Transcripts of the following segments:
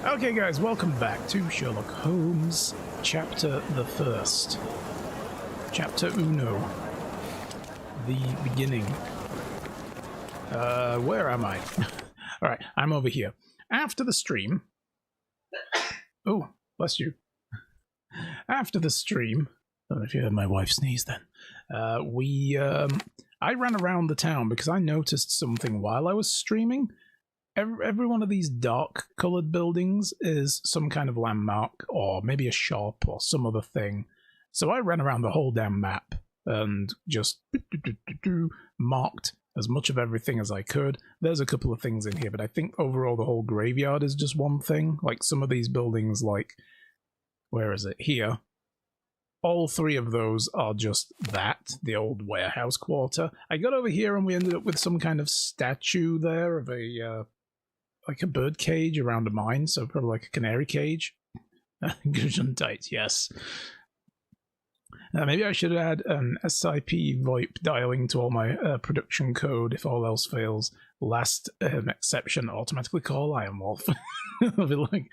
Okay guys, welcome back to Sherlock Holmes, chapter the first. Chapter uno. The beginning. Where am I? Alright, I'm over here. After the stream... Oh, bless you. After the stream... I don't know if you heard my wife sneeze then. I ran around the town because I noticed something while I was streaming. Every one of these dark coloured buildings is some kind of landmark, or maybe a shop, or some other thing. So I ran around the whole damn map and just marked as much of everything as I could. There's a couple of things in here, but I think overall the whole graveyard is just one thing. Like some of these buildings, like, where is it? Here. All three of those are just that, the old warehouse quarter. I got over here and we ended up with some kind of statue there of a, like a bird cage around a mine, so probably like a canary cage. Gesundheit, yes. Maybe I should add an SIP VoIP dialing to all my production code if all else fails. Last exception, automatically call Iron Wolf. It'll be like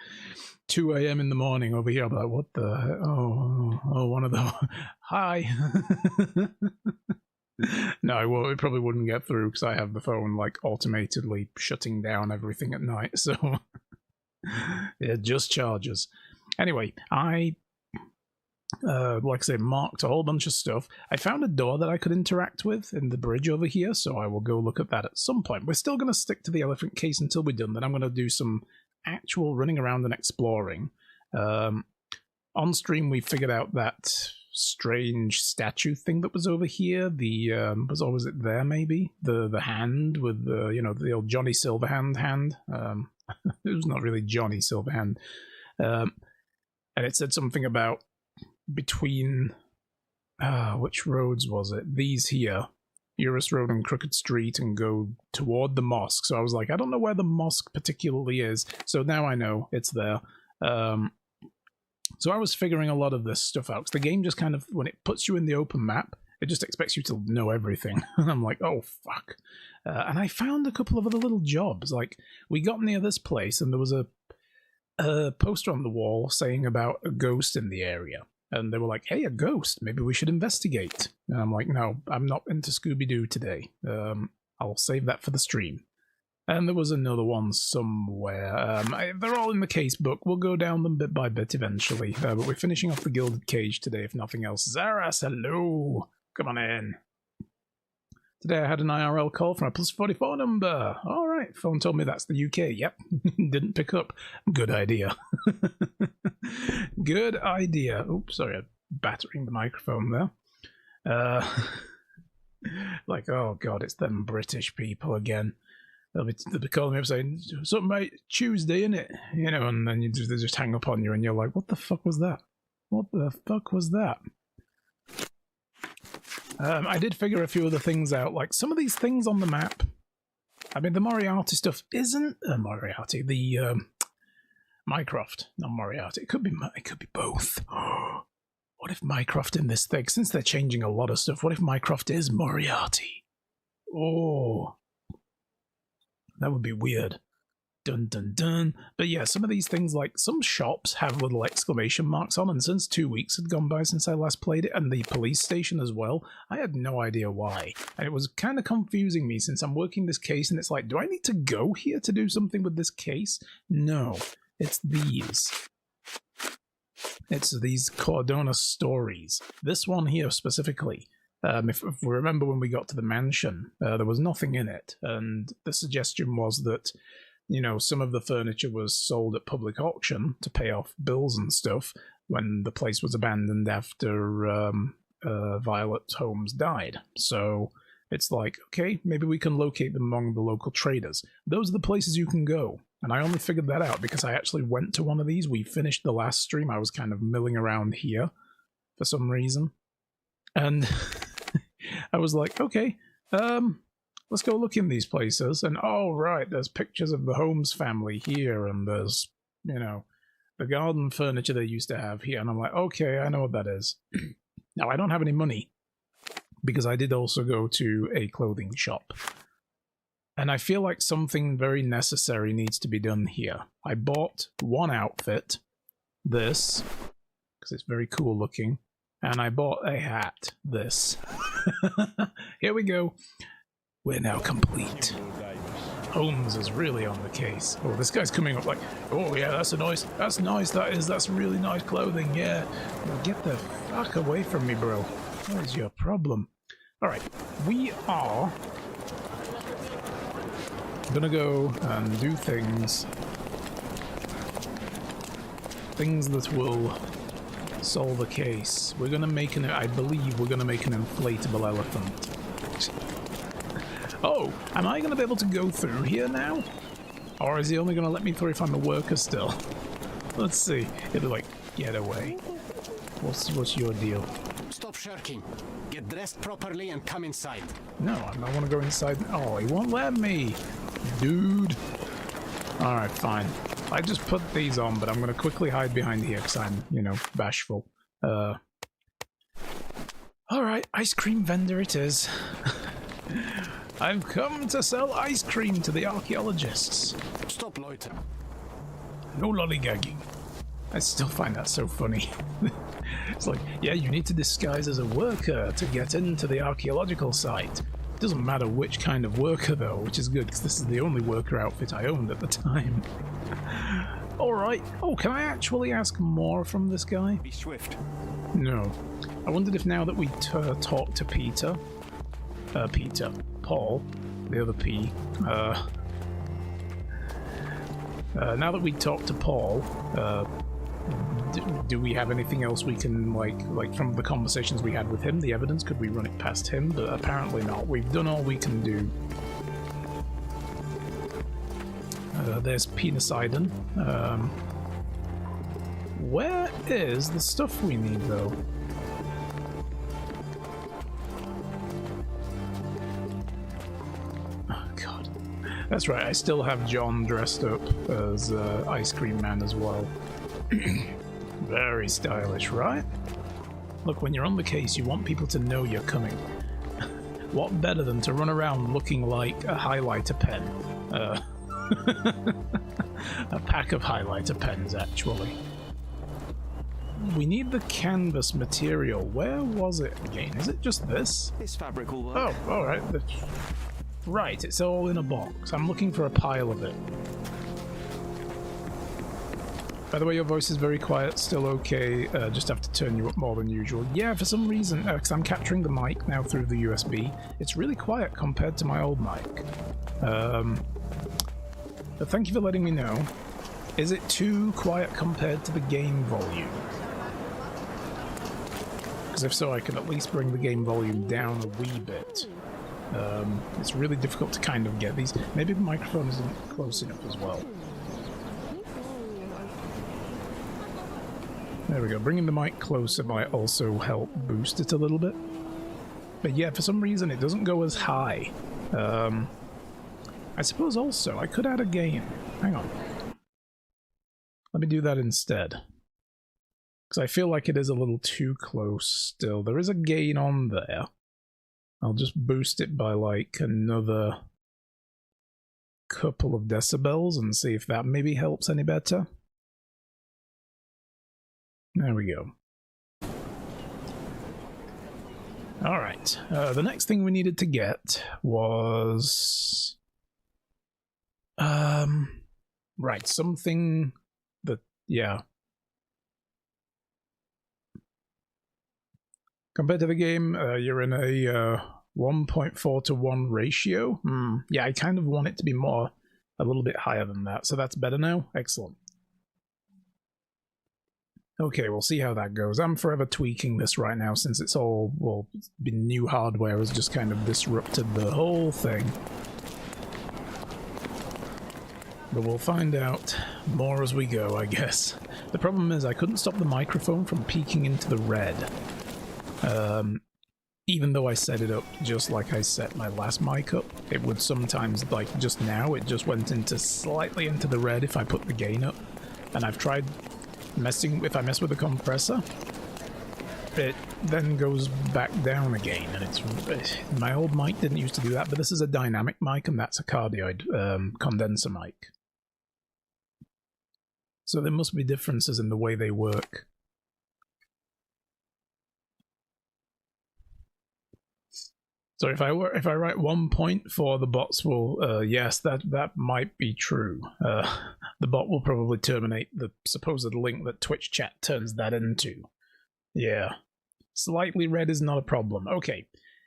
2 a.m. in the morning over here. I'll be like, what the heck? Oh, one of them. Hi. No, it probably wouldn't get through because I have the phone like automatically shutting down everything at night. So it just charges. Anyway, I like I say, marked a whole bunch of stuff. I found a door that I could interact with in the bridge over here, so I will go look at that at some point. We're still going to stick to the elephant case until we're done. Then I'm going to do some actual running around and exploring. On stream, we figured out that strange statue thing that was over here. The was it there maybe? The hand with the the old Johnny Silverhand hand. It was not really Johnny Silverhand, and it said something about between which roads was it? These here, Eurus Road and Crooked Street, and go toward the mosque. So I was like, I don't know where the mosque particularly is. So now I know it's there. So I was figuring a lot of this stuff out, because the game just kind of, when it puts you in the open map, it just expects you to know everything. And I'm like, oh, fuck. And I found a couple of other little jobs. Like, we got near this place, and there was a poster on the wall saying about a ghost in the area. And they were like, hey, a ghost, maybe we should investigate. And I'm like, no, I'm not into Scooby-Doo today. I'll save that for the stream. And there was another one somewhere. They're all in the case book. We'll go down them bit by bit eventually. But we're finishing off the Gilded Cage today, if nothing else. Zaras, hello! Come on in. Today I had an IRL call from a +44 number. Alright, phone told me that's the UK. Yep, didn't pick up. Good idea. Good idea. Oops, sorry, I'm battering the microphone there. Like, oh god, it's them British people again. They'll be calling me up saying, something mate, Tuesday, innit? And then they just hang up on you and you're like, what the fuck was that? What the fuck was that? I did figure a few other things out, like some of these things on the map. I mean, the Moriarty stuff isn't Moriarty. The Mycroft, not Moriarty. It could be both. What if Mycroft in this thing? Since they're changing a lot of stuff, what if Mycroft is Moriarty? Oh, that would be weird. Dun dun dun. But yeah, some of these things, like some shops have little exclamation marks on, and since 2 weeks had gone by since I last played it, and the police station as well, I had no idea why. And it was kind of confusing me since I'm working this case, and it's like, do I need to go here to do something with this case? No, it's these. It's these Cordona stories. This one here specifically. If we remember when we got to the mansion, there was nothing in it, and the suggestion was that some of the furniture was sold at public auction to pay off bills and stuff when the place was abandoned after Violet Holmes died. So it's like, okay, maybe we can locate them among the local traders. Those are the places you can go. And I only figured that out because I actually went to one of these. We finished the last stream. I was kind of milling around here for some reason. And I was like, okay, let's go look in these places. And oh, right, there's pictures of the Holmes family here, and there's, the garden furniture they used to have here. And I'm like, okay, I know what that is. Now, I don't have any money because I did also go to a clothing shop. And I feel like something very necessary needs to be done here. I bought one outfit, this, because it's very cool looking, and I bought a hat, this. Here we go. We're now complete. Holmes is really on the case. Oh, this guy's coming up like, oh yeah, that's nice, that's really nice clothing, yeah. Well, get the fuck away from me, bro. What is your problem? Alright, we are gonna go and do things that will solve a case. We're gonna make I believe we're gonna make an inflatable elephant. Oh, am I gonna be able to go through here now? Or is he only gonna let me through if I'm a worker still? Let's see. It'll be like, get away. What's your deal? Stop shirking. Get dressed properly and come inside. No, I don't want to go inside. Oh, he won't let me. Dude. Alright, fine. I just put these on, but I'm going to quickly hide behind here because I'm, you know, bashful. Alright, ice cream vendor it is. I've come to sell ice cream to the archaeologists. Stop loitering. No lollygagging. I still find that so funny. It's like, yeah, you need to disguise as a worker to get into the archaeological site. It doesn't matter which kind of worker though, which is good because this is the only worker outfit I owned at the time. Alright. Oh, can I actually ask more from this guy? Be swift. No. I wondered if now that we talked to Paul, the other P, now that we talked to Paul, do we have anything else we can, like from the conversations we had with him, the evidence, could we run it past him? But apparently not. We've done all we can do. There's penicidin. Where is the stuff we need, though? Oh, God. That's right, I still have John dressed up as Ice Cream Man as well. Very stylish, right? Look, when you're on the case, you want people to know you're coming. What better than to run around looking like a highlighter pen? A pack of highlighter pens, actually. We need the canvas material. Where was it again? Is it just this? This fabric will work. Oh, alright. Right, it's all in a box. I'm looking for a pile of it. By the way, your voice is very quiet, still okay, just have to turn you up more than usual. Yeah, for some reason, because I'm capturing the mic now through the USB, it's really quiet compared to my old mic. But thank you for letting me know. Is it too quiet compared to the game volume? Because if so, I can at least bring the game volume down a wee bit. It's really difficult to kind of get these. Maybe the microphone isn't close enough as well. There we go. Bringing the mic closer might also help boost it a little bit. But yeah, for some reason it doesn't go as high. I suppose also I could add a gain. Hang on. Let me do that instead. Because I feel like it is a little too close still. There is a gain on there. I'll just boost it by like another couple of decibels and see if that maybe helps any better. There we go. Alright, the next thing we needed to get was... right, something that, yeah. Compared to the game, you're in a 1.4 to 1 ratio. Yeah, I kind of want it to be more, a little bit higher than that, so that's better now? Excellent. Okay, we'll see how that goes. I'm forever tweaking this right now since it's all, well, new hardware has just kind of disrupted the whole thing. But we'll find out more as we go, I guess. The problem is I couldn't stop the microphone from peeking into the red. Even though I set it up just like I set my last mic up, it would sometimes, like just now, it just went into slightly into the red if I put the gain up. And I've tried if I mess with the compressor, it then goes back down again, and it's my old mic didn't used to do that, but this is a dynamic mic and that's a cardioid condenser mic. So there must be differences in the way they work. So if I write 1 point for the bots will, yes, that might be true. The bot will probably terminate the supposed link that Twitch chat turns that into. Yeah. Slightly red is not a problem. Okay.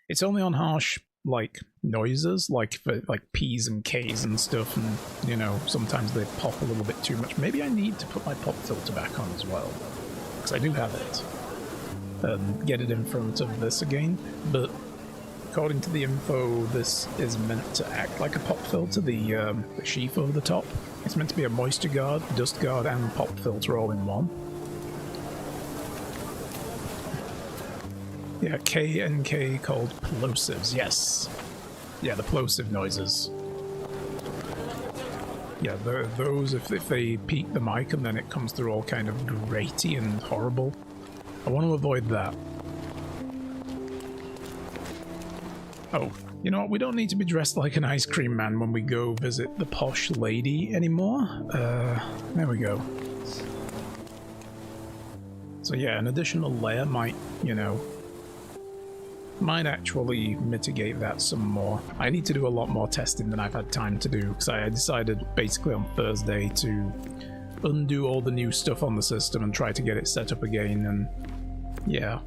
It's only on harsh, like, noises, like for, like, P's and K's and stuff, and, you know, sometimes they pop a little bit too much. Maybe I need to put my pop filter back on as well, because I do have it. Get it in front of this again, but according to the info, this is meant to act like a pop filter, the sheath over the top. It's meant to be a moisture guard, dust guard, and pop filter all in one. Yeah, K and K called plosives, yes. Yeah, the plosive noises. Yeah, those, if they peak the mic and then it comes through all kind of graty and horrible. I want to avoid that. Oh, you know what? We don't need to be dressed like an ice cream man when we go visit the posh lady anymore. There we go. So yeah, an additional layer might, you know, might actually mitigate that some more. I need to do a lot more testing than I've had time to do, because I decided basically on Thursday to undo all the new stuff on the system and try to get it set up again, and yeah.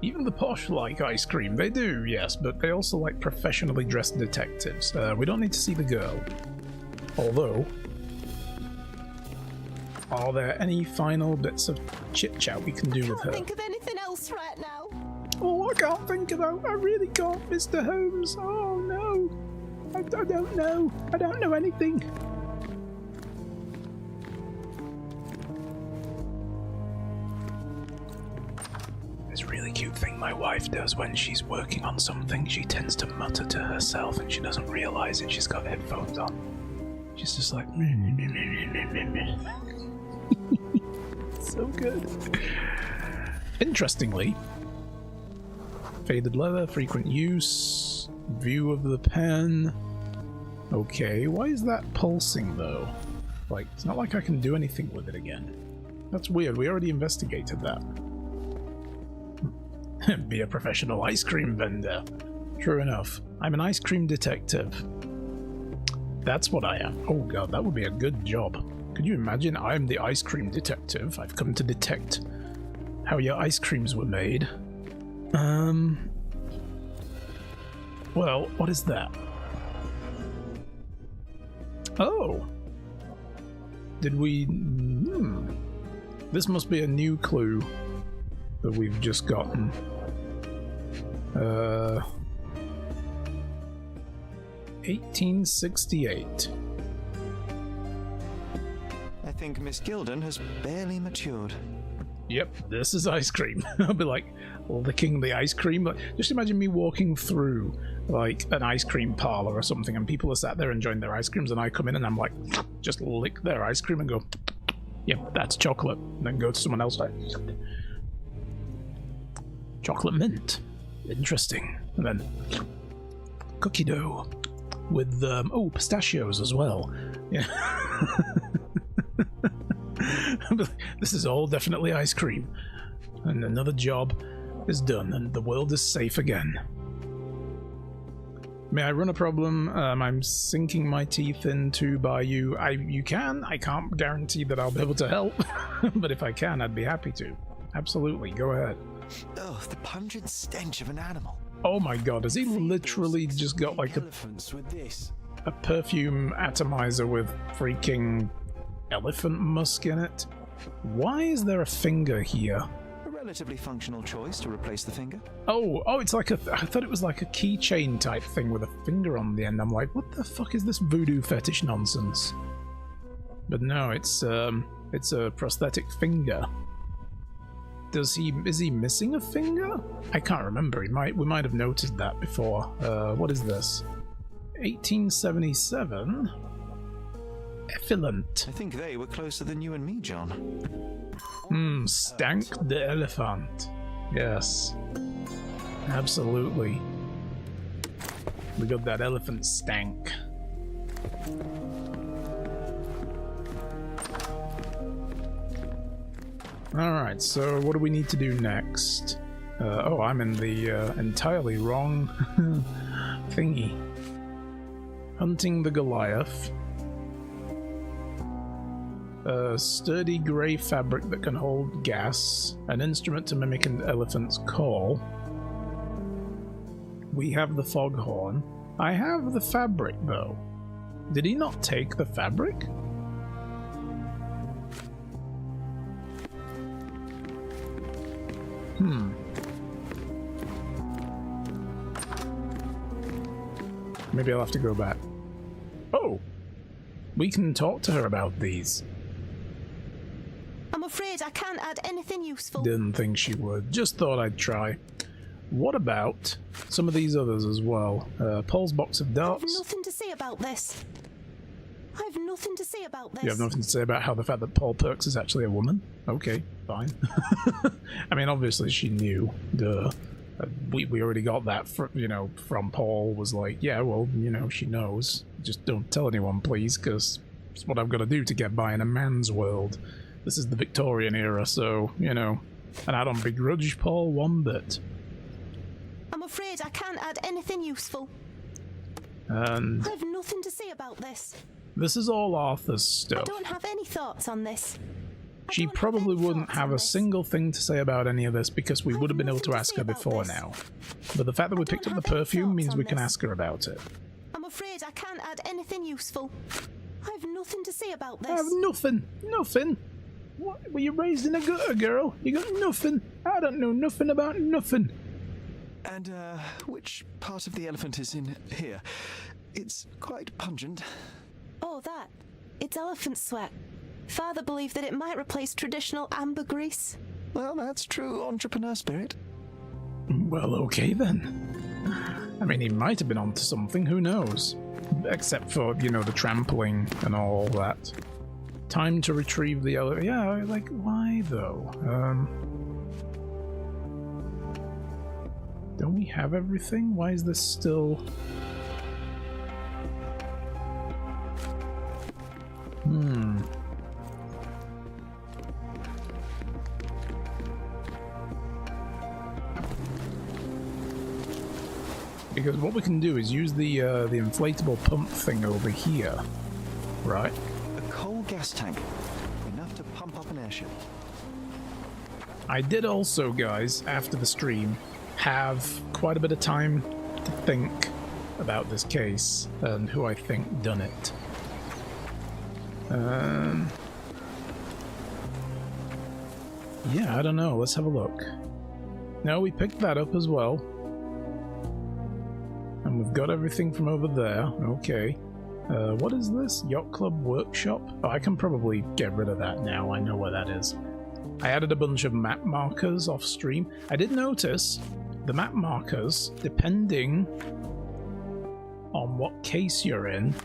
Even the posh like ice cream, they do, yes, but they also like professionally dressed detectives. We don't need to see the girl. Although, are there any final bits of chit-chat we can do with her? I can't think of anything else right now. Oh, I can't think of that. I really can't, Mr. Holmes. Oh, no. I don't know. I don't know anything. This really cute thing my wife does when she's working on something, she tends to mutter to herself and she doesn't realize it. She's got headphones on. She's just like... So good. Interestingly, faded leather, frequent use, view of the pen. Okay, why is that pulsing though? Like, it's not like I can do anything with it again. That's weird, we already investigated that. Be a professional ice cream vendor. True enough, I'm an ice cream detective. That's what I am. Oh god, that would be a good job. Could you imagine? I'm the ice cream detective. I've come to detect how your ice creams were made. Well, what is that? Oh. Did we... This must be a new clue that we've just gotten. 1868. I think Miss Gilden has barely matured. Yep, this is ice cream. I'll be like licking the ice cream. Like, just imagine me walking through like an ice cream parlor or something, and people are sat there enjoying their ice creams, and I come in and I'm like, just lick their ice cream and go, yep, that's chocolate. And then go to someone else like, chocolate mint. Interesting. And then cookie dough with oh, pistachios as well. Yeah. This is all definitely ice cream. And another job is done, and the world is safe again. May I run a problem? I'm sinking my teeth into by you. You can. I can't guarantee that I'll be able to help, but if I can, I'd be happy to. Absolutely, go ahead. Oh, the pungent stench of an animal. Oh my god, has he literally just got like a perfume atomizer with freaking elephant musk in it? Why is there a finger here? A relatively functional choice to replace the finger. Oh, it's like a... I thought it was like a keychain type thing with a finger on the end. I'm like, what the fuck is this voodoo fetish nonsense? But no, it's a prosthetic finger. Is he missing a finger? I can't remember. We might have noticed that before. What is this? 1877? Effluent. I think they were closer than you and me, John. Stank the elephant. Yes. Absolutely. We got that elephant stank. Alright, so what do we need to do next? Oh, I'm in the entirely wrong thingy. Hunting the Goliath. A sturdy grey fabric that can hold gas. An instrument to mimic an elephant's call. We have the foghorn. I have the fabric, though. Did he not take the fabric? Maybe I'll have to go back. Oh! We can talk to her about these. I'm afraid I can't add anything useful. Didn't think she would. Just thought I'd try. What about some of these others as well? Paul's box of I have darts. nothing to say about this. I have nothing to say about this. You have nothing to say about how the fact that Paul Perks is actually a woman? Okay, fine. I mean, obviously she knew. Duh. We already got that, from Paul. Was like, yeah, well, she knows. Just don't tell anyone, please, because it's what I've got to do to get by in a man's world. This is the Victorian era, so, and I don't begrudge Paul one bit. I'm afraid I can't add anything useful. And I have nothing to say about this. this is all Arthur's I stuff. don't have any thoughts on this. She probably wouldn't have a single thing to say about any of this because we would have been able to ask her before now. But the fact that we picked up the perfume means we can ask her about it. I'm afraid I can't add anything useful. I have nothing to say about this. I have nothing. Nothing. What? Were you raised in a gutter, girl? You got nothing. I don't know nothing about nothing. And, which part of the elephant is in here? It's quite pungent. Oh, that. It's elephant sweat. Father believed that it might replace traditional ambergris. Well, that's true entrepreneur spirit. Well, okay then. I mean, he might have been onto something, who knows? Except for, the trampling and all that. Time to retrieve the elephant. Yeah, like, why though? Don't we have everything? Why is this still... Because what we can do is use the inflatable pump thing over here, right? A coal gas tank. Enough to pump up an airship. I did also, guys, after the stream, have quite a bit of time to think about this case and who I think done it. Yeah, I don't know. Let's have a look. No, we picked that up as well. And we've got everything from over there. Okay. What is this? Yacht Club Workshop? Oh, I can probably get rid of that now. I know where that is. I added a bunch of map markers off stream. I did notice the map markers, depending on what case you're in,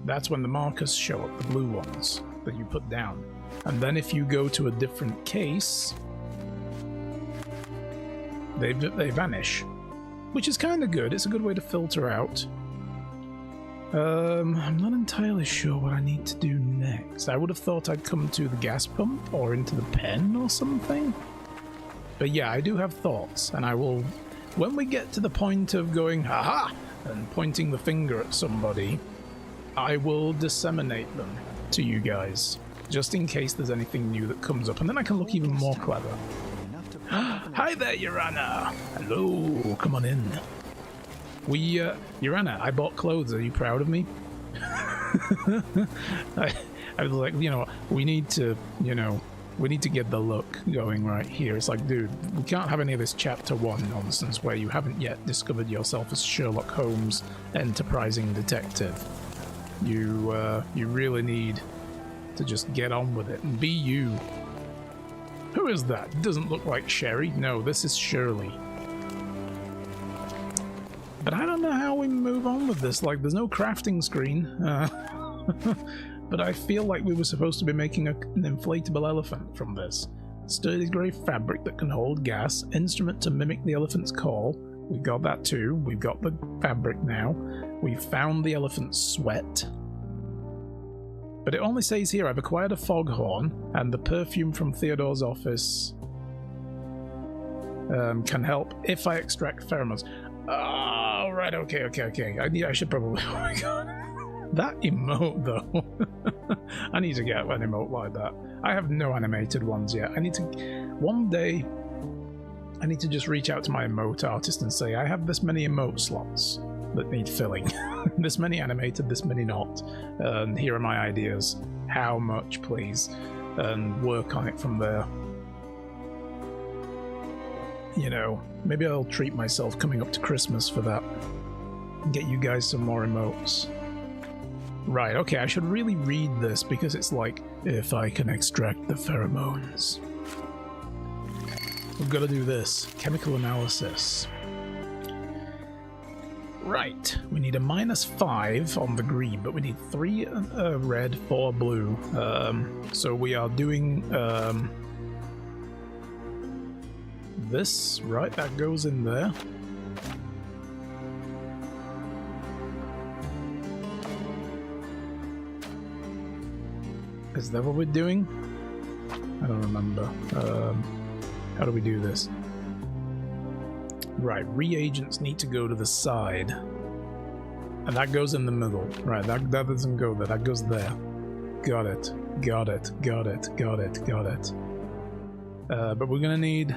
that's when the markers show up, the blue ones that you put down. And then if you go to a different case, they vanish. Which is kind of good. It's a good way to filter out. I'm not entirely sure what I need to do next. I would have thought I'd come to the gas pump or into the pen or something. But yeah, I do have thoughts, and I will... When we get to the point of going, ha-ha, and pointing the finger at somebody, I will disseminate them to you guys, just in case there's anything new that comes up, and then I can look even more clever. Hi there, Urana! Hello, come on in. Urana, I bought clothes. Are you proud of me? I was like, we need to get the look going right here. It's like, dude, we can't have any of this chapter 1 nonsense where you haven't yet discovered yourself as Sherlock Holmes, enterprising detective. You really need to just get on with it and be you. Who is that? Doesn't look like Sherry. No, this is Shirley. But I don't know how we move on with this. Like, there's no crafting screen. But I feel like we were supposed to be making an inflatable elephant from this. Sturdy grey fabric that can hold gas. Instrument to mimic the elephant's call. We got that too. We've got the fabric now. We found the elephant's sweat. But it only says here, I've acquired a foghorn, and the perfume from Theodore's office can help if I extract pheromones. Oh, right, okay. I should probably... Oh my god. That emote, though. I need to get an emote like that. I have no animated ones yet. I need to... One day, I need to just reach out to my emote artist and say, I have this many emote slots that need filling. This many animated, this many not. And here are my ideas. How much, please? And work on it from there. You know, maybe I'll treat myself coming up to Christmas for that. Get you guys some more emotes. Right, okay, I should really read this because it's like, if I can extract the pheromones. We've got to do this. Chemical analysis. Right, we need a -5 on the green, but we need 3 red, 4 blue. So we are doing this, right? That goes in there. Is that what we're doing? I don't remember. How do we do this? Right, reagents need to go to the side. And that goes in the middle. Right, that doesn't go there, that goes there. Got it. But we're gonna need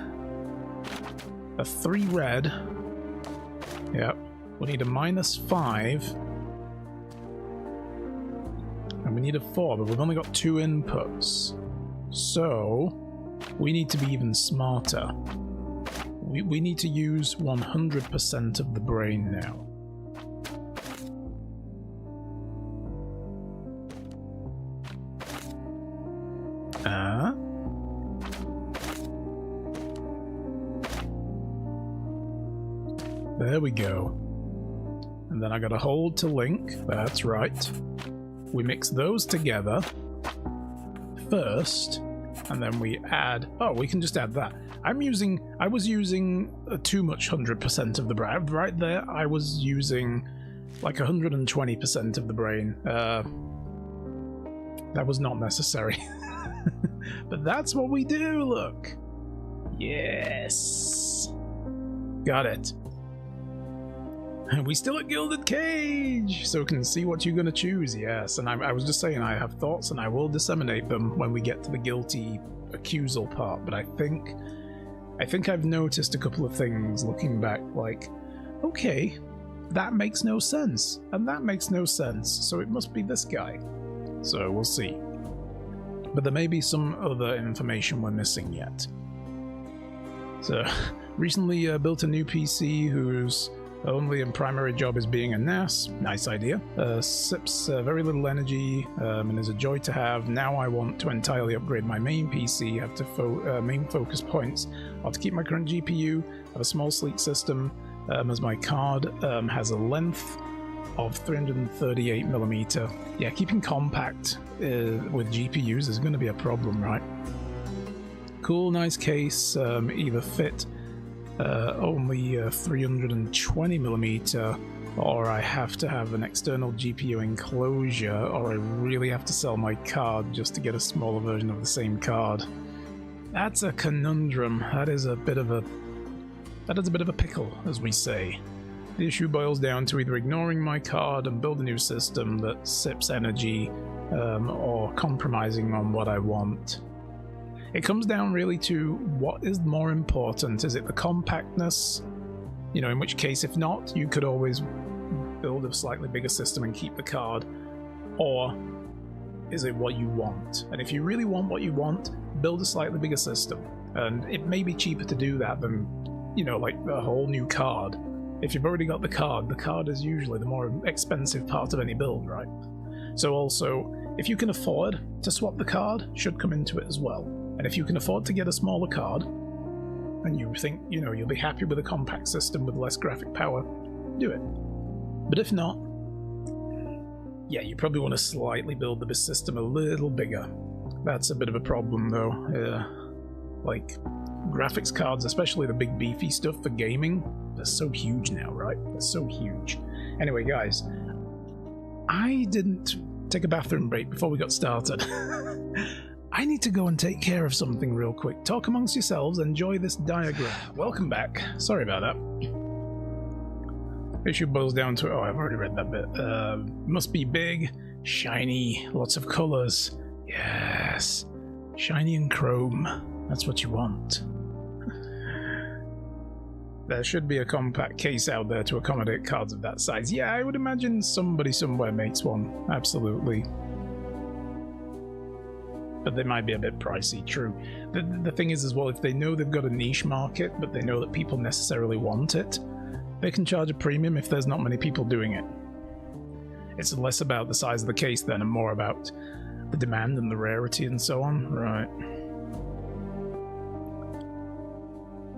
a 3 red. Yep. We need a -5. And we need a 4, but we've only got 2 inputs. So, we need to be even smarter. We need to use 100% of the brain now. There we go. And then I gotta hold to link, that's right. We mix those together first, and then we add... Oh, we can just add that. I was using too much 100% of the brain. Right there, I was using like 120% of the brain. That was not necessary. But that's what we do, look. Yes. Got it. We still at Gilded Cage, so we can see what you're gonna choose, yes. And I was just saying, I have thoughts and I will disseminate them when we get to the guilty accusal part, but I think I've noticed a couple of things looking back, like, okay, that makes no sense, and that makes no sense, so it must be this guy. So we'll see. But there may be some other information we're missing yet. So, recently built a new PC whose only and primary job is being a NAS. Nice idea. Sips very little energy and is a joy to have. Now I want to entirely upgrade my main PC. Have to main focus points are to keep my current GPU. Have a small sleek system as my card has a length of 338mm. Yeah, keeping compact with GPUs is going to be a problem, right? Cool, nice case. Either fit only 320mm, or I have to have an external GPU enclosure, or I really have to sell my card just to get a smaller version of the same card. That's a conundrum. That is a bit of a pickle, as we say. The issue boils down to either ignoring my card and build a new system that sips energy, or compromising on what I want. It comes down really to what is more important. Is it the compactness? You know, in which case, if not, you could always build a slightly bigger system and keep the card. Or is it what you want? And if you really want what you want, build a slightly bigger system. And it may be cheaper to do that than, you know, like a whole new card. If you've already got the card is usually the more expensive part of any build, right? So also, if you can afford to swap the card, should come into it as well. And if you can afford to get a smaller card, and you think, you know, you'll be happy with a compact system with less graphic power, do it. But if not, yeah, you probably want to slightly build the system a little bigger. That's a bit of a problem, though. Like, graphics cards, especially the big beefy stuff for gaming, they're so huge now, right? They're so huge. Anyway, guys, I didn't take a bathroom break before we got started. I need to go and take care of something real quick. Talk amongst yourselves, enjoy this diagram. Welcome back. Sorry about that. Issue boils down to... Oh, I've already read that bit. Must be big, shiny, lots of colours. Yes. Shiny and chrome. That's what you want. There should be a compact case out there to accommodate cards of that size. Yeah, I would imagine somebody somewhere makes one. Absolutely. But they might be a bit pricey, true. The thing is as well, if they know they've got a niche market, but they know that people necessarily want it, they can charge a premium if there's not many people doing it. It's less about the size of the case then, and more about the demand and the rarity and so on. Right.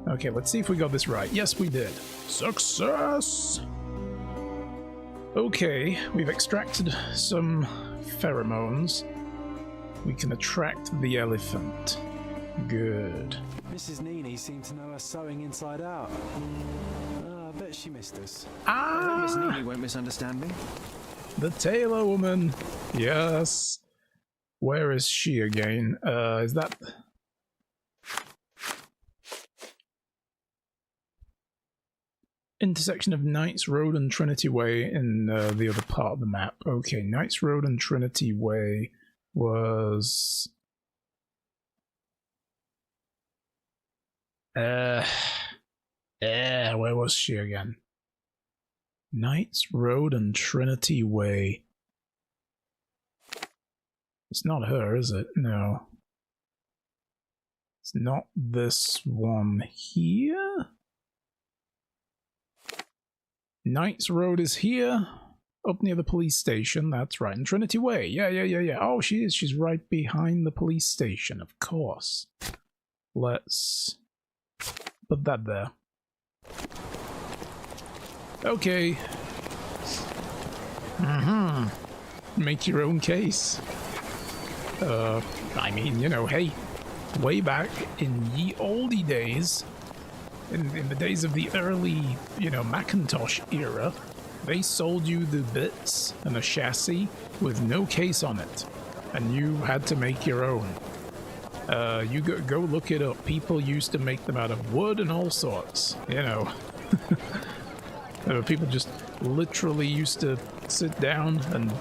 Okay, let's see if we got this right. Yes, we did. Success! Okay, we've extracted some pheromones. We can attract the elephant. Good. Mrs. Nini seemed to know her sewing inside out. I bet she missed us. I hope Miss Nini won't misunderstand me. The tailor woman. Yes. Where is she again? Is that... Intersection of Knights Road and Trinity Way in the other part of the map. Okay, Knights Road and Trinity Way was... where was she again? Knights Road and Trinity Way. It's not her, is it? No. It's not this one here. Knights Road is here, up near the police station, that's right, and Trinity Way, yeah. Oh, she is, she's right behind the police station, of course. Let's put that there. Okay. Make your own case. I mean, you know, hey, way back in ye olde days, in the days of the early, you know, Macintosh era, they sold you the bits and a chassis with no case on it, and you had to make your own. You go look it up. People used to make them out of wood and all sorts, you know. People just literally used to sit down and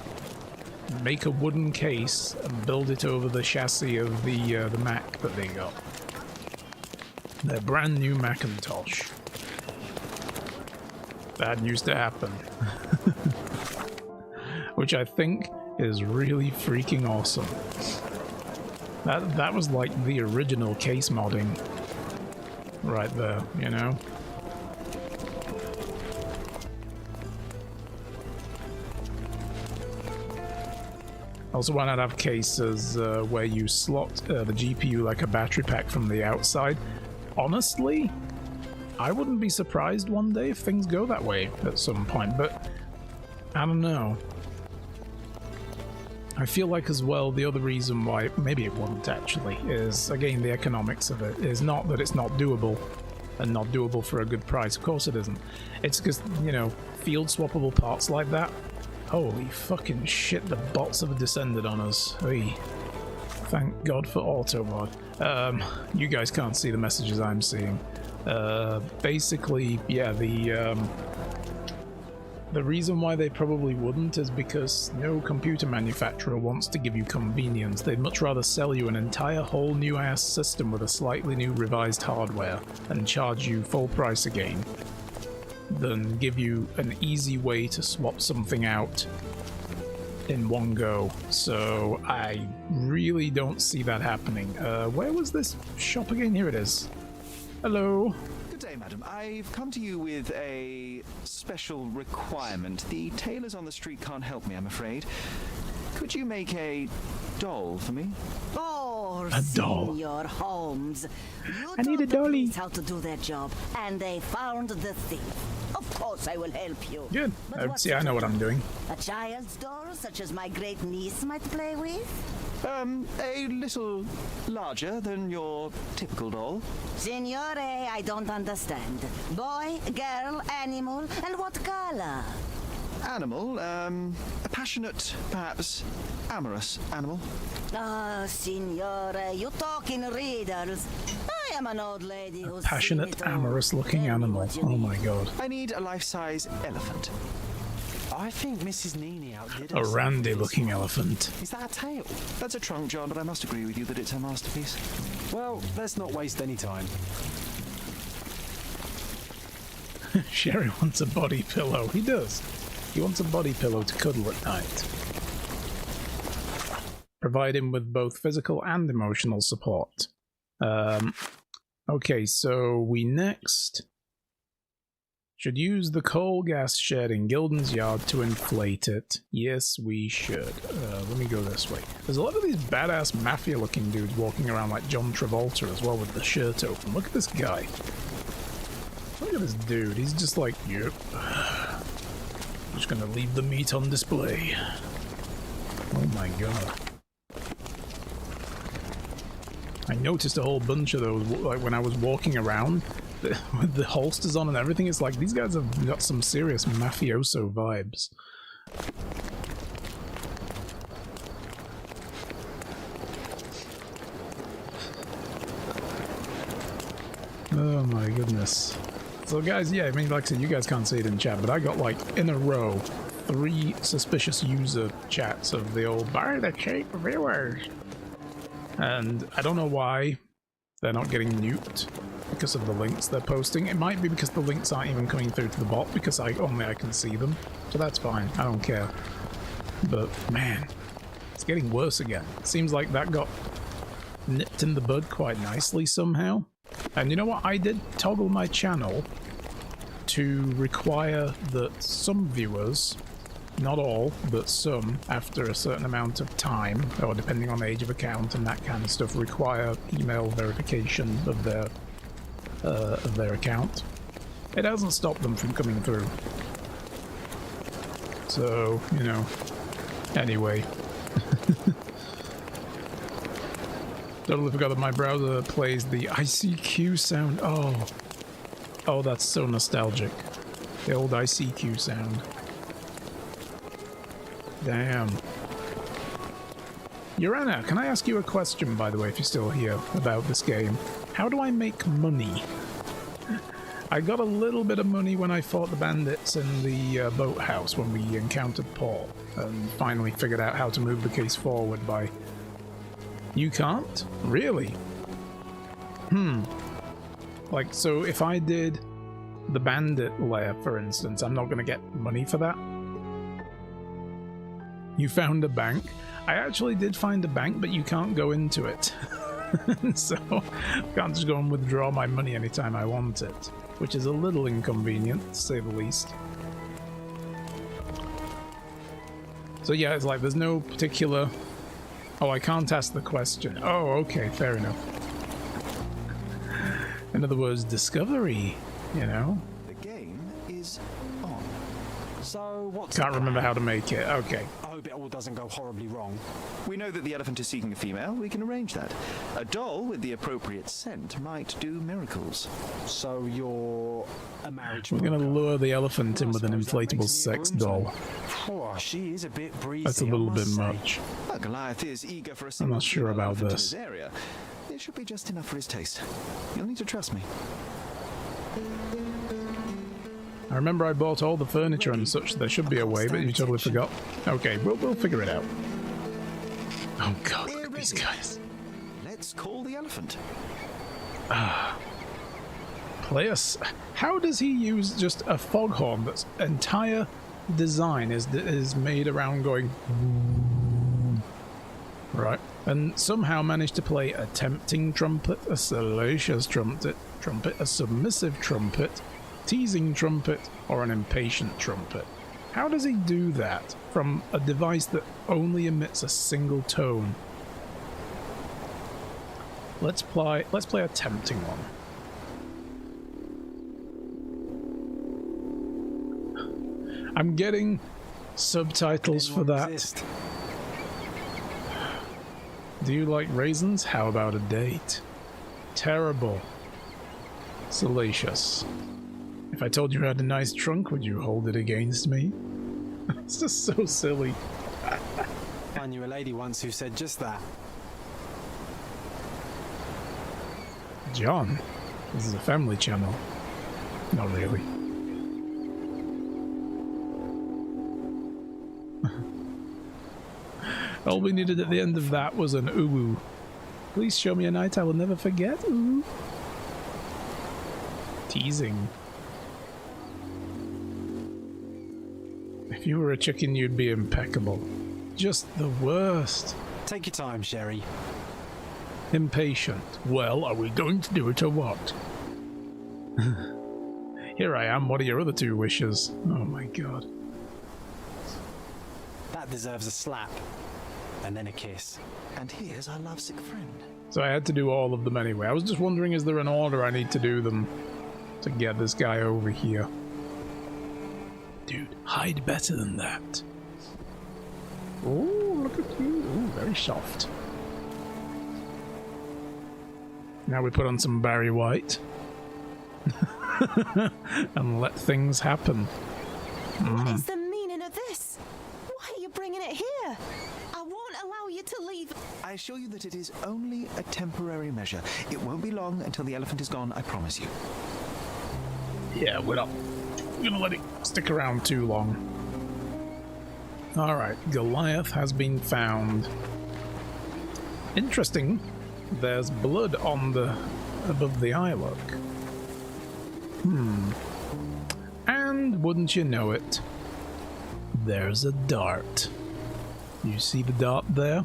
make a wooden case and build it over the chassis of the Mac that they got. Their brand new Macintosh. That used to happen. Which I think is really freaking awesome. That was like the original case modding. Right there, you know? Also, why not have cases where you slot the GPU like a battery pack from the outside? Honestly, I wouldn't be surprised one day if things go that way at some point, but I don't know. I feel like as well the other reason why, maybe it wouldn't actually, is again the economics of it. Is not that it's not doable, and not doable for a good price, of course it isn't. It's because, you know, field swappable parts like that, holy fucking shit, the bots have descended on us. Oy. Thank God for Automod. You guys can't see the messages I'm seeing. Basically, yeah, the reason why they probably wouldn't is because no computer manufacturer wants to give you convenience. They'd much rather sell you an entire whole new ass system with a slightly new revised hardware and charge you full price again than give you an easy way to swap something out in one go. So I really don't see that happening. Where was this shop again? Here it is. Hello. Good day, madam. I've come to you with a special requirement. The tailors on the street can't help me, I'm afraid. Could you make a doll for me? Oh, A doll. Senor Holmes. You I need told a the dolly. police how to do their job, and they found the thief. Of course I will help you. Good. But what's See, I know what I'm doing. A child's doll, such as my great niece might play with? A little larger than your typical doll. Signore, I don't understand. Boy, girl, animal, and what color? animal, a passionate, perhaps amorous animal. Ah, signore, you talk in riddles. I am an old lady who's Passionate, seen it all. amorous-looking Tell me animal. what you Oh mean. my god. I need a life-size elephant. I think Mrs. Nini outdid A herself. randy-looking elephant. Is that a tail? That's a trunk, John, but I must agree with you that it's a masterpiece. Well, let's not waste any time. Sherry wants a body pillow. He does. He wants a body pillow to cuddle at night. Provide him with both physical and emotional support. Okay, so we next should use the coal gas shed in Gilden's yard to inflate it. Yes, we should. Let me go this way. There's a lot of these badass mafia-looking dudes walking around like John Travolta as well with the shirt open. Look at this guy. Look at this dude. He's just like, yep. Just gonna leave the meat on display. Oh my god. I noticed a whole bunch of those, like when I was walking around with the holsters on and everything. It's like these guys have got some serious mafioso vibes. Oh my goodness. So guys, yeah, I mean, like I said, you guys can't see it in chat, but I got like in a row 3 suspicious user chats of the old buy the cheap viewers. And I don't know why they're not getting nuked because of the links they're posting. It might be because the links aren't even coming through to the bot because I can see them. So that's fine, I don't care. But man, it's getting worse again. It seems like that got nipped in the bud quite nicely somehow. And you know what? I did toggle my channel to require that some viewers, not all, but some, after a certain amount of time, or depending on age of account and that kind of stuff, require email verification of their account. It hasn't stopped them from coming through. So, you know, anyway. Totally forgot that my browser plays the ICQ sound. Oh, that's so nostalgic. The old ICQ sound. Damn. Urana, can I ask you a question, by the way, if you're still here, about this game? How do I make money? I got a little bit of money when I fought the bandits in the boathouse when we encountered Paul, and finally figured out how to move the case forward by... You can't? Really? Like, so if I did the bandit lair, for instance, I'm not going to get money for that? You found a bank? I actually did find a bank, but you can't go into it. So, I can't just go and withdraw my money anytime I want it, which is a little inconvenient, to say the least. So yeah, it's like there's no particular... Oh, I can't ask the question. Oh, okay, fair enough. In other words, discovery, you know? The game is on. So, what's Can't the remember plan? how to make it. Okay. I hope it all doesn't go horribly wrong. We know that the elephant is seeking a female. We can arrange that. A doll with the appropriate scent might do miracles. So, you're a marriage We're gonna broker. lure the elephant in I with an suppose that inflatable makes me a sex groomsman. doll. Oh, she is a bit breezy. That's a I little bit must say. much. Well, Goliath is eager for a I'm single not sure female about elephant in this. his area. It should be just enough for his taste. You'll need to trust me. I remember I bought all the furniture and such, so there should be a way, but you totally forgot. Okay, we'll figure it out. Oh god, look at these guys. Let's call the elephant. Play us. How does he use just a foghorn that's entire design is made around going... Right. And somehow managed to play a tempting trumpet, a salacious trumpet, a submissive trumpet, teasing trumpet, or an impatient trumpet. How does he do that from a device that only emits a single tone? Let's play a tempting one. I'm getting subtitles for Anyone that. resist? Do you like raisins? How about a date? Terrible. Salacious. If I told you you had a nice trunk, would you hold it against me? It's just so silly. I knew a lady once who said just that. John, this is a family channel. Not really. All we needed at the end of that was an ooh. Please show me a night I will never forget. Ooh. Teasing. If you were a chicken, you'd be impeccable. Just the worst. Take your time, Sherry. Impatient. Well, are we going to do it or what? Here I am. What are your other two wishes? Oh my god. That deserves a slap. And then a kiss. And here's our lovesick friend. So I had to do all of them anyway. I was just wondering, is there an order I need to do them to get this guy over here? Dude, hide better than that. Oh, look at you. Ooh, very soft. Now we put on some Barry White. And let things happen. What is the meaning of this? Why are you bringing it here? I won't allow you to leave. I assure you that it is only a temporary measure. It won't be long until the elephant is gone, I promise you. Yeah, we're not gonna let it stick around too long. Alright, Goliath has been found. Interesting, there's blood on the above the eye look. And wouldn't you know it, there's a dart. You see the dart there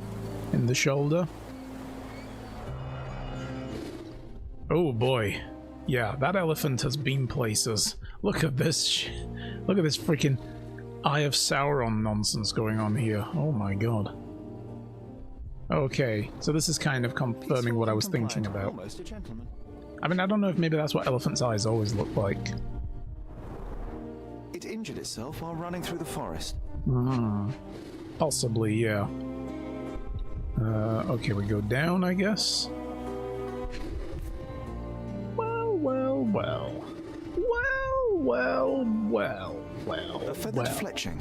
in the shoulder? Oh boy. Yeah, that elephant has been places. Look at this. Look at this freaking Eye of Sauron nonsense going on here. Oh my god. Okay, so this is kind of confirming what I was thinking about. Almost a gentleman. I mean, I don't know if maybe that's what elephants' eyes always look like. It injured itself while running through the forest. Possibly, yeah. Okay, we go down, I guess. Well. A feathered fletching.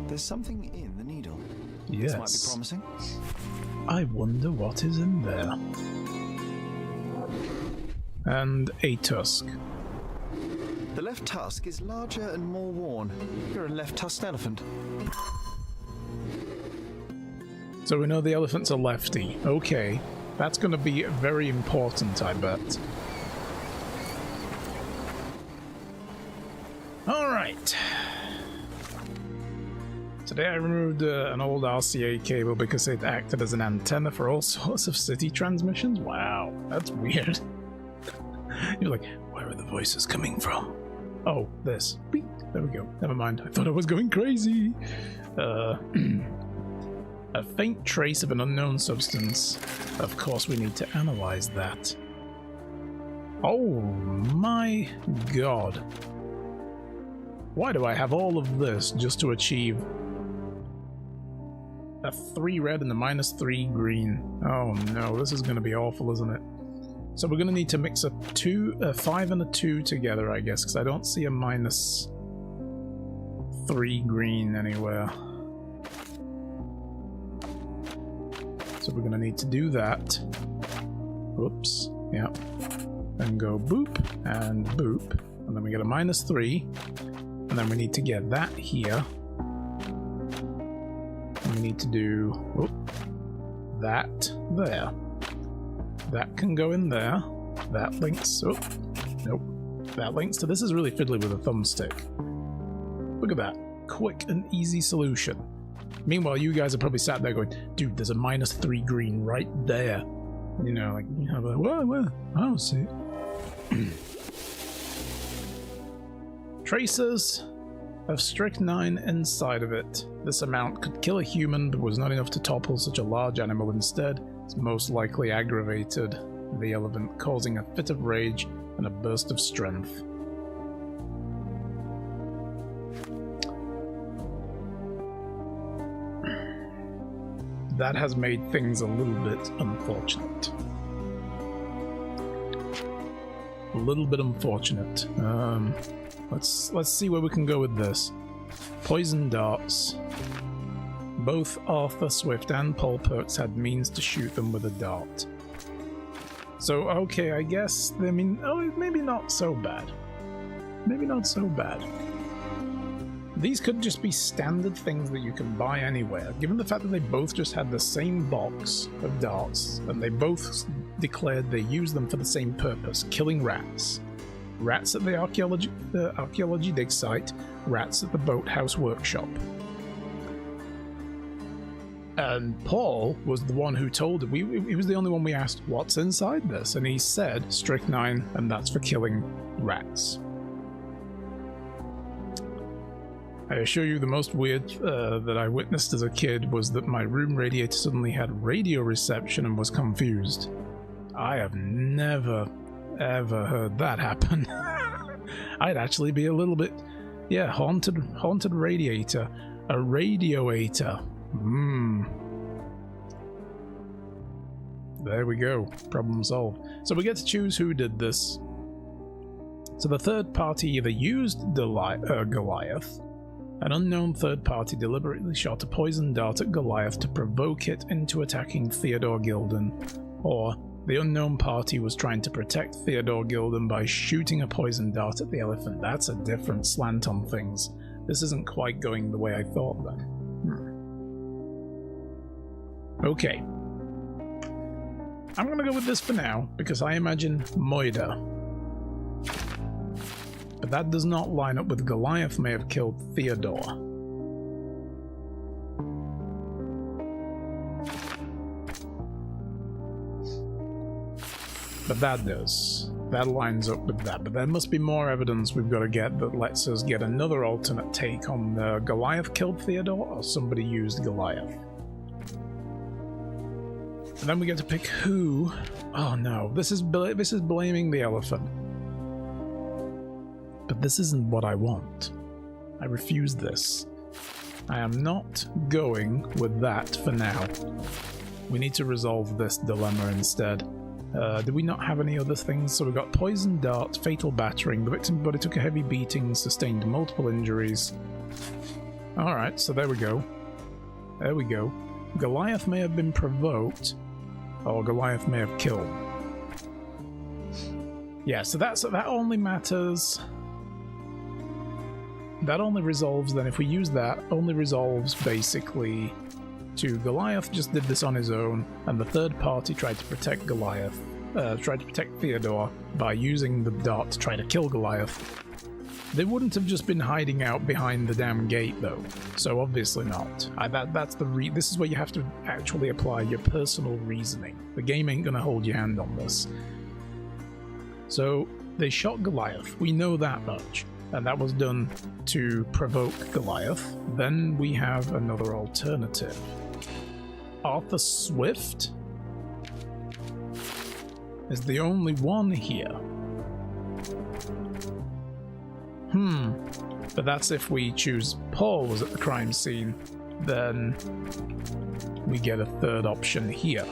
There's something in the needle. Yes. This might be promising. I wonder what is in there. And a tusk. The left tusk is larger and more worn. You're a left-tusked elephant. So we know the elephant's a lefty. Okay. That's going to be very important, I bet. Alright. Today I removed an old RCA cable because it acted as an antenna for all sorts of city transmissions. Wow, that's weird. You're like, where are the voices coming from? Oh, this. Beep. There we go. Never mind. I thought I was going crazy. A faint trace of an unknown substance. Of course, we need to analyze that. Oh my god. Why do I have all of this just to achieve a 3 red and a -3 green? Oh no, this is going to be awful, isn't it? So we're going to need to mix a 5 and a 2 together, I guess, because I don't see a -3 green anywhere. So we're going to need to do that. Whoops. Yeah. And go boop and boop. And then we get a -3. And then we need to get that here. And we need to do that there. That can go in there. That links. Oh, nope. That links to. This is really fiddly with a thumbstick. Look at that. Quick and easy solution. Meanwhile, you guys are probably sat there going, dude, there's a -3 green right there. You know, like, you have a, where? I don't see it. Traces of strychnine inside of it. This amount could kill a human, but was not enough to topple such a large animal. Instead, it's most likely aggravated the elephant, causing a fit of rage and a burst of strength. That has made things a little bit unfortunate. A little bit unfortunate. Let's see where we can go with this. Poison darts. Both Arthur Swift and Paul Perks had means to shoot them with a dart. So, okay, I guess, I mean, oh, maybe not so bad. Maybe not so bad. These could just be standard things that you can buy anywhere. Given the fact that they both just had the same box of darts, and they both declared they used them for the same purpose, killing rats. Rats at the archaeology dig site, rats at the boathouse workshop. And Paul was the one who told him, he was the only one we asked, what's inside this? And he said, strychnine, and that's for killing rats. I assure you the most weird that I witnessed as a kid was that my room radiator suddenly had radio reception and was confused. I have never, ever heard that happen. I'd actually be a little bit, yeah, haunted radiator. A radioator. There we go. Problem solved. So we get to choose who did this. So the third party either used Goliath. An unknown third party deliberately shot a poison dart at Goliath to provoke it into attacking Theodore Gilden, or the unknown party was trying to protect Theodore Gilden by shooting a poison dart at the elephant. That's a different slant on things. This isn't quite going the way I thought then. Okay. I'm gonna go with this for now, because I imagine Moida. But that does not line up with Goliath may have killed Theodore. But that does. That lines up with that. But there must be more evidence we've got to get that lets us get another alternate take on Goliath killed Theodore or somebody used Goliath. And then we get to pick who. Oh no, this is blaming the elephant. But this isn't what I want. I refuse this. I am not going with that for now. We need to resolve this dilemma instead. Do we not have any other things? So we've got poison dart, fatal battering. The victim's body took a heavy beating, sustained multiple injuries. Alright, so there we go. There we go. Goliath may have been provoked, or Goliath may have killed. Yeah, so that only matters. That only resolves then, if we use that, only resolves basically to Goliath just did this on his own, and the third party tried to protect Goliath, tried to protect Theodore by using the dart to try to kill Goliath. They wouldn't have just been hiding out behind the damn gate though, so obviously not. This is where you have to actually apply your personal reasoning. The game ain't gonna hold your hand on this. So they shot Goliath, we know that much. And that was done to provoke Goliath. Then we have another alternative. Arthur Swift is the only one here. But that's if we choose Paul was at the crime scene, then we get a third option here.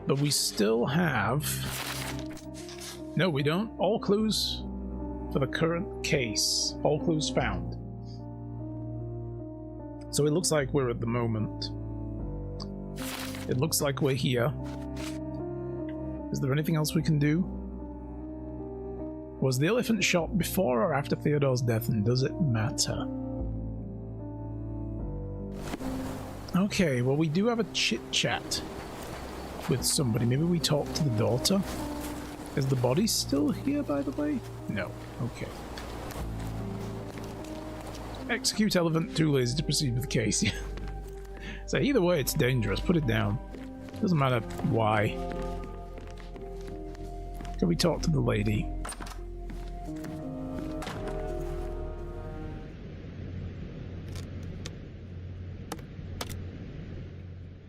But we still have... No, we don't. All clues for the current case. All clues found. So it looks like we're at the moment. It looks like we're here. Is there anything else we can do? Was the elephant shot before or after Theodore's death, and does it matter? Okay, well we do have a chit-chat with somebody. Maybe we talk to the daughter? Is the body still here, by the way? No. Okay. Execute elephant, too lazy to proceed with the case. So either way, it's dangerous. Put it down. Doesn't matter why. Can we talk to the lady?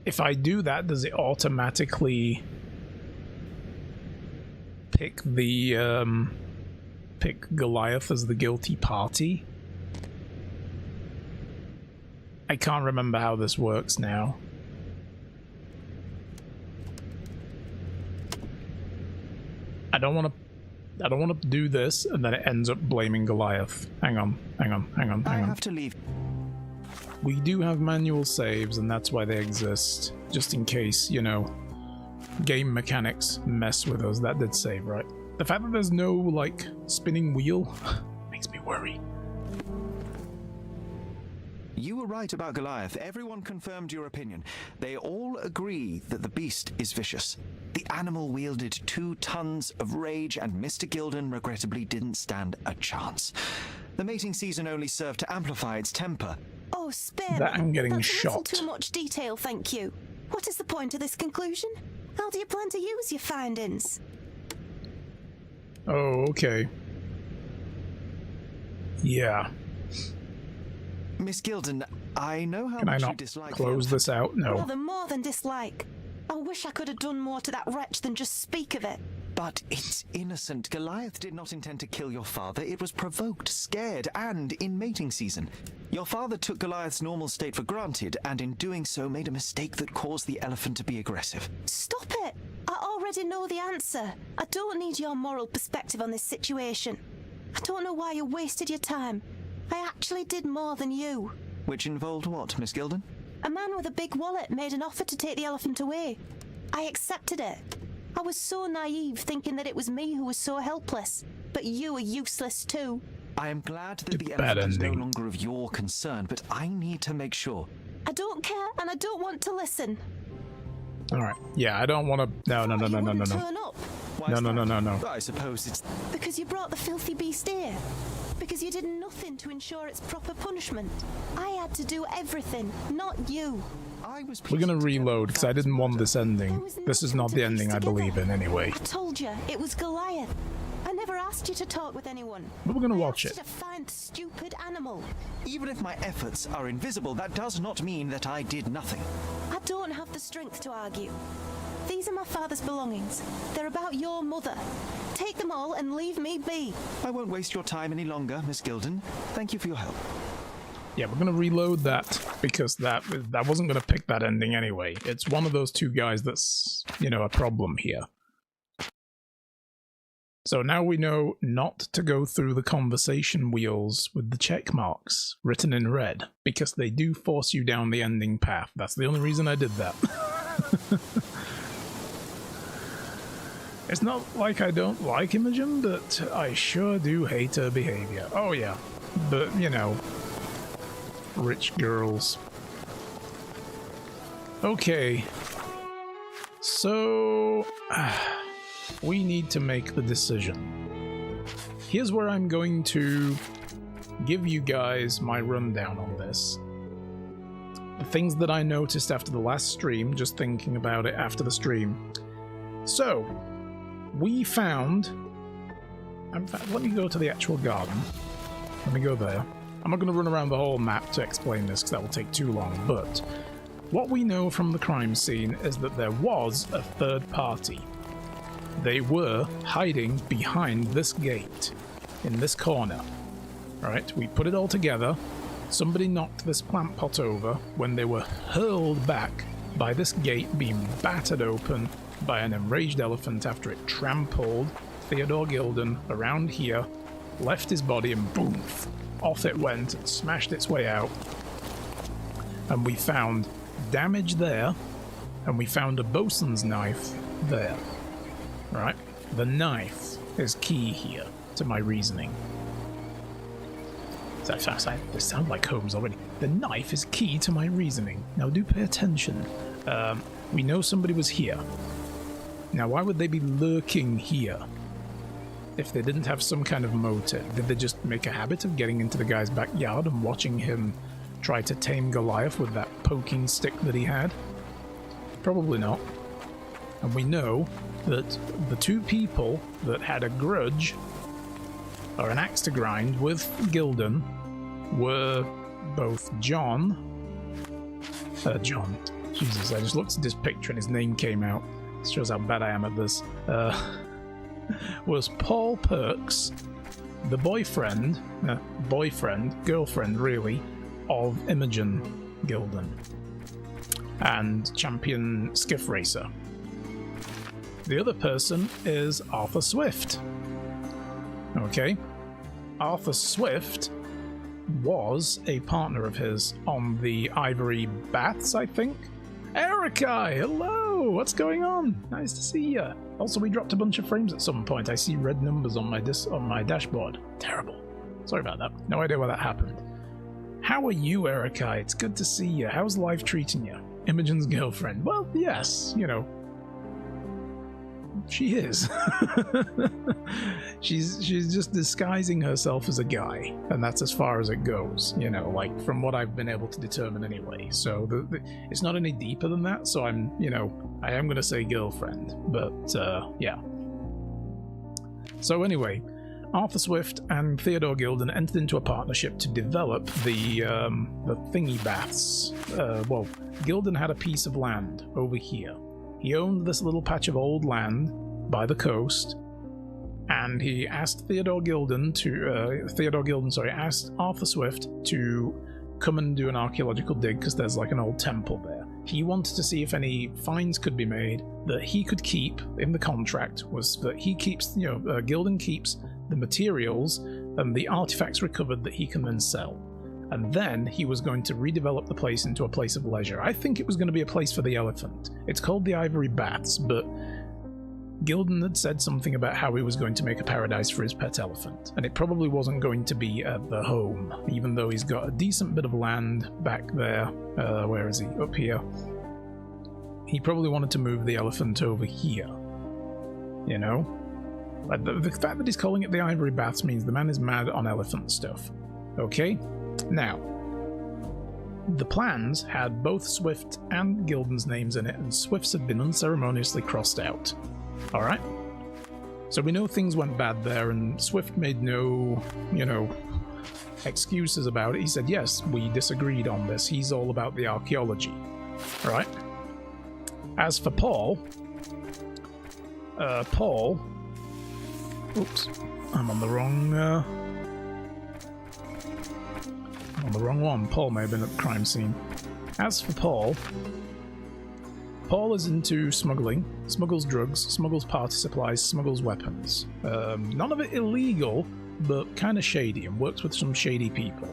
If I do that, does it automatically pick Goliath as the guilty party? I can't remember how this works now. I don't want to I don't want to do this and then it ends up blaming Goliath. Hang on. I have to leave. We do have manual saves, and that's why they exist. Just in case, you know, game mechanics mess with us. That did save, right? The fact that there's no, like, spinning wheel makes me worry. You were right about Goliath. Everyone confirmed your opinion. They all agree that the beast is vicious. The animal wielded 2 tons of rage, and Mr. Gilden regrettably didn't stand a chance. The mating season only served to amplify its temper. Oh, spare That me. I'm getting That's shot. a little too much detail, thank you. What is the point of this conclusion? How do you plan to use your findings? Oh, okay. Yeah. Miss Gilden, I know how Can I much you not dislike close this out? No. Rather more than dislike. I wish I could have done more to that wretch than just speak of it. But it's innocent. Goliath did not intend to kill your father. It was provoked, scared, and in mating season. Your father took Goliath's normal state for granted, and in doing so made a mistake that caused the elephant to be aggressive. Stop it! I already know the answer. I don't need your moral perspective on this situation. I don't know why you wasted your time. I actually did more than you. Which involved what, Miss Gilden? A man with a big wallet made an offer to take the elephant away. I accepted it. I was so naive thinking that it was me who was so helpless. But you are useless too. I am glad that the Bad elephant is no ending. longer of your concern, but I need to make sure. I don't care and I don't want to listen. Alright. Yeah, I don't want to... No. You wouldn't turn up Why No, is no, that? no, no, no. I suppose it's... because you brought the filthy beast here. Because you did nothing to ensure its proper punishment. I had to do everything, not you. We're gonna reload, because I didn't want this There ending. was This is nothing not to the piece ending I together. believe in, anyway. I told you, it was Goliath. I never asked you to talk with anyone. But we're gonna I watch asked it. you to find the stupid animal. Even if my efforts are invisible, that does not mean that I did nothing. I don't have the strength to argue. These are my father's belongings. They're about your mother. Take them all and leave me be. I won't waste your time any longer, Miss Gilden. Thank you for your help. Yeah, we're gonna reload that, because that wasn't gonna pick that ending anyway. It's one of those two guys that's, you know, a problem here. So now we know not to go through the conversation wheels with the check marks written in red, because they do force you down the ending path. That's the only reason I did that. It's not like I don't like Imogen, but I sure do hate her behavior. Oh yeah, but you know, rich girls. Okay, so we need to make the decision. Here's where I'm going to give you guys my rundown on this. The things that I noticed after the last stream, just thinking about it after the stream. So, we found... In fact, let me go to the actual garden. Let me go there. I'm not going to run around the whole map to explain this because that will take too long, but what we know from the crime scene is that there was a third party. They were hiding behind this gate, in this corner. Right, we put it all together. Somebody knocked this plant pot over when they were hurled back by this gate being battered open by an enraged elephant after it trampled Theodore Gilden around here, left his body, and boom, off it went and smashed its way out. And we found damage there, and we found a bosun's knife there. Right? The knife is key here to my reasoning. They sound like Holmes already. The knife is key to my reasoning. Now do pay attention. We know somebody was here. Now why would they be lurking here? If they didn't have some kind of motive, did they just make a habit of getting into the guy's backyard and watching him try to tame Goliath with that poking stick that he had? Probably not. And we know that the two people that had a grudge or an axe to grind with Gilden were both John. Jesus, I just looked at this picture and his name came out. This shows how bad I am at this. Was Paul Perks, the girlfriend really, of Imogen Gilden, and champion skiff racer. The other person is Arthur Swift, Okay. Arthur Swift was a partner of his on the Ivory Baths, I think. Erikai, hello! What's going on? Nice to see you. Also, we dropped a bunch of frames at some point. I see red numbers on my dashboard. Terrible. Sorry about that. No idea why that happened. How are you, Erikai? It's good to see you. How's life treating you? Imogen's girlfriend. Well, yes, you know. She is. she's just disguising herself as a guy, and that's as far as it goes, you know, like from what I've been able to determine anyway. So it's not any deeper than that, so I'm, you know, I am going to say girlfriend, but yeah. So anyway, Arthur Swift and Theodore Gilden entered into a partnership to develop the thingy baths. Well, Gilden had a piece of land over here. He owned this little patch of old land by the coast, and he asked asked Arthur Swift to come and do an archaeological dig because there's like an old temple there. He wanted to see if any finds could be made that he could keep in the contract. Was that he keeps, you know, Gilden keeps the materials and the artifacts recovered that he can then sell. And then he was going to redevelop the place into a place of leisure. I think it was going to be a place for the elephant. It's called the Ivory Baths, but Gilden had said something about how he was going to make a paradise for his pet elephant, and it probably wasn't going to be at the home, even though he's got a decent bit of land back there. Where is he? Up here. He probably wanted to move the elephant over here. You know? Like the fact that he's calling it the Ivory Baths means the man is mad on elephant stuff. Okay? Now, the plans had both Swift and Gilden's names in it, and Swift's had been unceremoniously crossed out. Alright? So we know things went bad there, and Swift made no, you know, excuses about it. He said, yes, we disagreed on this. He's all about the archaeology. Alright? As for Paul, oops, I'm on the wrong one. Paul may have been at the crime scene. As for Paul is into smuggling, smuggles drugs, smuggles party supplies, smuggles weapons. None of it illegal, but kind of shady, and works with some shady people,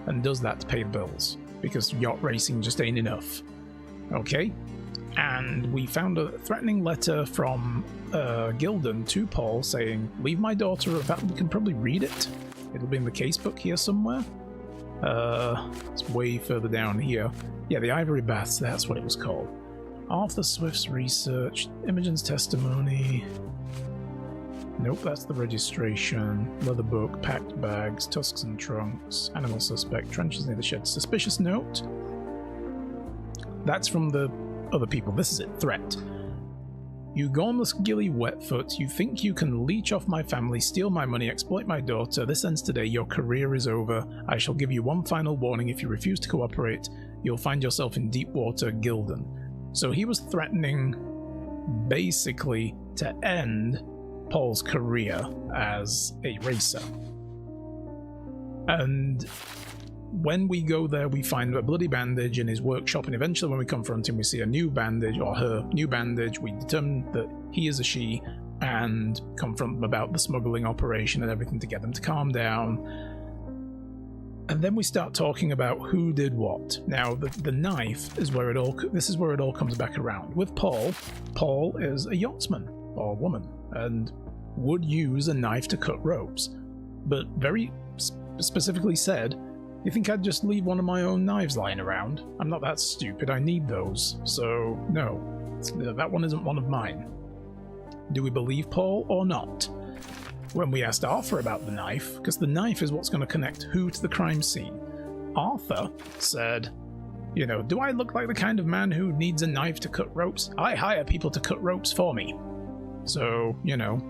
and does that to pay the bills, because yacht racing just ain't enough. Okay? And we found a threatening letter from Gilden to Paul saying, leave my daughter. In fact, we can probably read it. It'll be in the casebook here somewhere. It's way further down here. Yeah, the Ivory Baths, that's what it was called. Arthur Swift's research, Imogen's testimony. Nope, that's the registration. Leather book, packed bags, tusks and trunks, animal suspect, trenches near the shed. Suspicious note. That's from the other people. This is it. Threat. You gormless gilly wetfoot, you think you can leech off my family, steal my money, exploit my daughter. This ends today. Your career is over. I shall give you one final warning. If you refuse to cooperate, you'll find yourself in deep water, Gilden. So he was threatening basically to end Paul's career as a racer. And when we go there, we find a bloody bandage in his workshop, and eventually when we confront him, we see a new bandage, or her new bandage. We determine that he is a she, and confront them about the smuggling operation and everything to get them to calm down. And then we start talking about who did what. Now, the knife is where this is where it all comes back around. With Paul is a yachtsman, or woman, and would use a knife to cut ropes, but very specifically said, you think I'd just leave one of my own knives lying around? I'm not that stupid, I need those. So, no, that one isn't one of mine. Do we believe Paul or not? When we asked Arthur about the knife, because the knife is what's going to connect who to the crime scene, Arthur said, you know, do I look like the kind of man who needs a knife to cut ropes? I hire people to cut ropes for me. So, you know.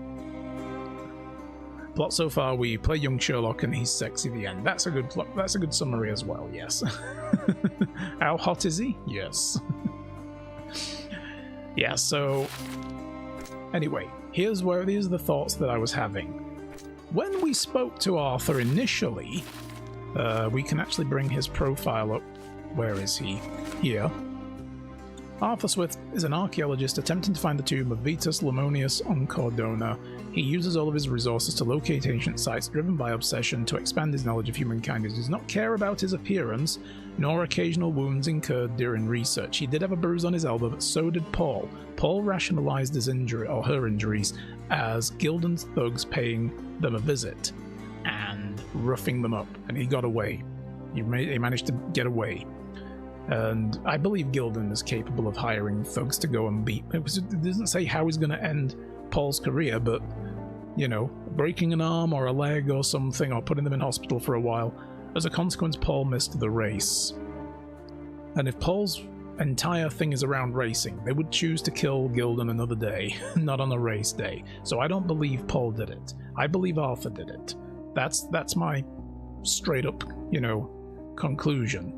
Plot so far, we play young Sherlock and he's sexy the end. That's a good plot. That's a good summary as well, yes. How hot is he? Yes. Yeah, so anyway, here's the thoughts that I was having. When we spoke to Arthur initially, we can actually bring his profile up. Where is he? Here. Arthur Swift is an archaeologist attempting to find the tomb of Vitus Lamonius on Cordona. He uses all of his resources to locate ancient sites, driven by obsession to expand his knowledge of humankind. He does not care about his appearance, nor occasional wounds incurred during research. He did have a bruise on his elbow, but so did Paul. Paul rationalized his injury, or her injuries, as Gildan's thugs paying them a visit and roughing them up, and he got away. He managed to get away. And I believe Gildan is capable of hiring thugs to go and beat. It doesn't say how he's going to end Paul's career, but, you know, breaking an arm or a leg or something, or putting them in hospital for a while. As a consequence, Paul missed the race. And if Paul's entire thing is around racing, they would choose to kill Gildan another day, not on a race day. So I don't believe Paul did it. I believe Arthur did it. That's my straight up, you know, conclusion.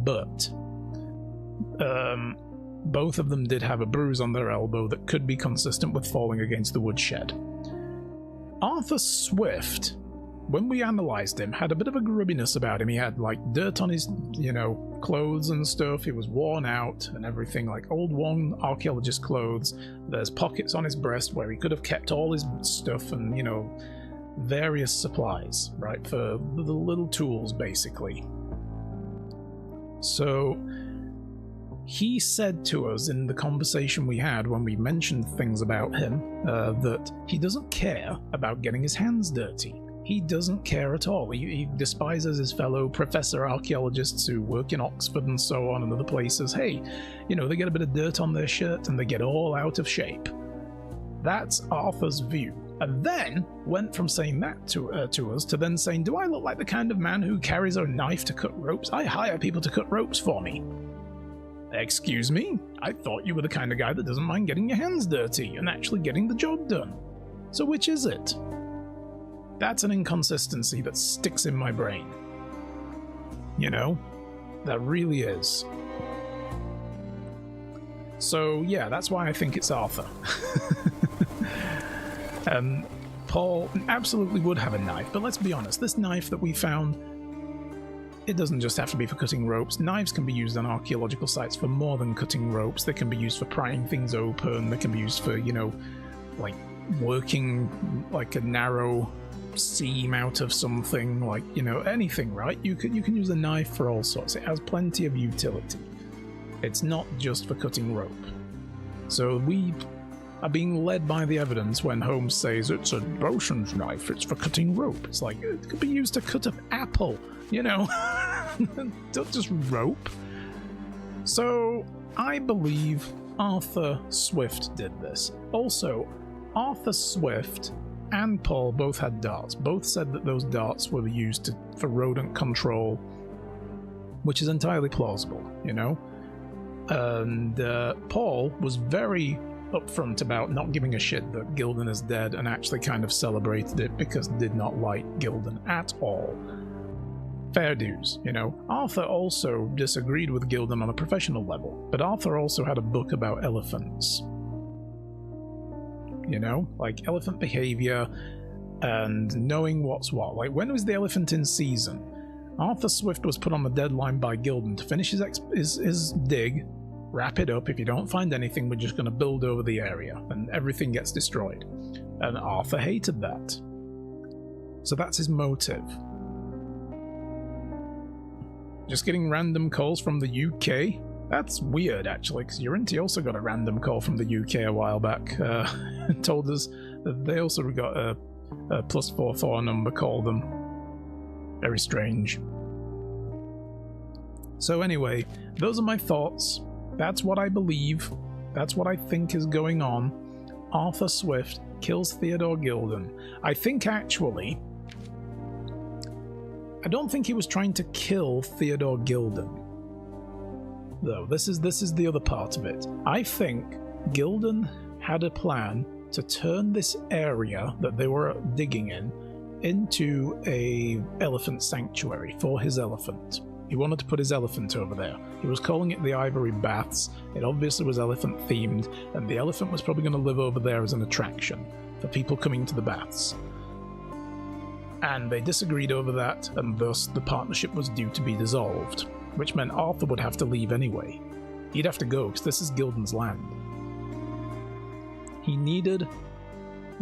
But both of them did have a bruise on their elbow that could be consistent with falling against the woodshed. Arthur Swift, when we analysed him, had a bit of a grubbiness about him. He had, like, dirt on his, you know, clothes and stuff. He was worn out and everything, like old worn archaeologist clothes. There's pockets on his breast where he could have kept all his stuff and, you know, various supplies, right, for the little tools, basically. So he said to us in the conversation we had when we mentioned things about him that he doesn't care about getting his hands dirty. He doesn't care at all. He despises his fellow professor archaeologists who work in Oxford and so on and other places. Hey, you know, they get a bit of dirt on their shirt and they get all out of shape. That's Arthur's view. And then went from saying that to us to then saying, do I look like the kind of man who carries a knife to cut ropes? I hire people to cut ropes for me. Excuse me? I thought you were the kind of guy that doesn't mind getting your hands dirty and actually getting the job done. So which is it? That's an inconsistency that sticks in my brain. You know? That really is. So yeah, that's why I think it's Arthur. Paul absolutely would have a knife, but let's be honest, this knife that we found, it doesn't just have to be for cutting ropes. Knives can be used on archaeological sites for more than cutting ropes. They can be used for prying things open. They can be used for, you know, like working like a narrow seam out of something, like, you know, anything, right? You can use a knife for all sorts. It has plenty of utility. It's not just for cutting rope. So we are being led by the evidence when Holmes says it's a bosun's knife, it's for cutting rope. It's like, it could be used to cut an apple, you know? Not just rope. So I believe Arthur Swift did this. Also, Arthur Swift and Paul both had darts. Both said that those darts were used for rodent control, which is entirely plausible, you know? And Paul was very upfront about not giving a shit that Gildan is dead and actually kind of celebrated it because did not like Gildan at all. Fair dues, you know. Arthur also disagreed with Gildan on a professional level, but Arthur also had a book about elephants. You know, like elephant behavior and knowing what's what. Like, when was the elephant in season? Arthur Swift was put on the deadline by Gildan to finish his dig, wrap it up. If you don't find anything, we're just going to build over the area, and everything gets destroyed. And Arthur hated that. So that's his motive. Just getting random calls from the UK? That's weird, actually, because Urinti also got a random call from the UK a while back. Told us that they also got a +44 number called them. Very strange. So anyway, those are my thoughts. That's what I believe. That's what I think is going on. Arthur Swift kills Theodore Gildan. I think actually, I don't think he was trying to kill Theodore Gildan. Though, this is the other part of it. I think Gildan had a plan to turn this area that they were digging in into a elephant sanctuary for his elephant. He wanted to put his elephant over there. He was calling it the Ivory Baths. It obviously was elephant themed, and the elephant was probably going to live over there as an attraction for people coming to the baths. And they disagreed over that, and thus the partnership was due to be dissolved, which meant Arthur would have to leave anyway. he'd have to go, because this is Gildan's land. He needed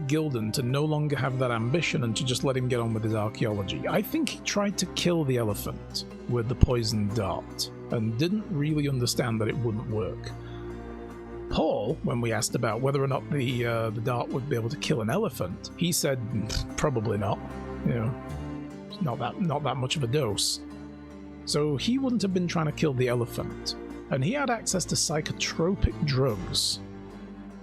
Gildan to no longer have that ambition and to just let him get on with his archaeology. I think he tried to kill the elephant with the poisoned dart, and didn't really understand that it wouldn't work. Paul, when we asked about whether or not the dart would be able to kill an elephant, he said probably not. You know, not that much of a dose. So he wouldn't have been trying to kill the elephant, and he had access to psychotropic drugs,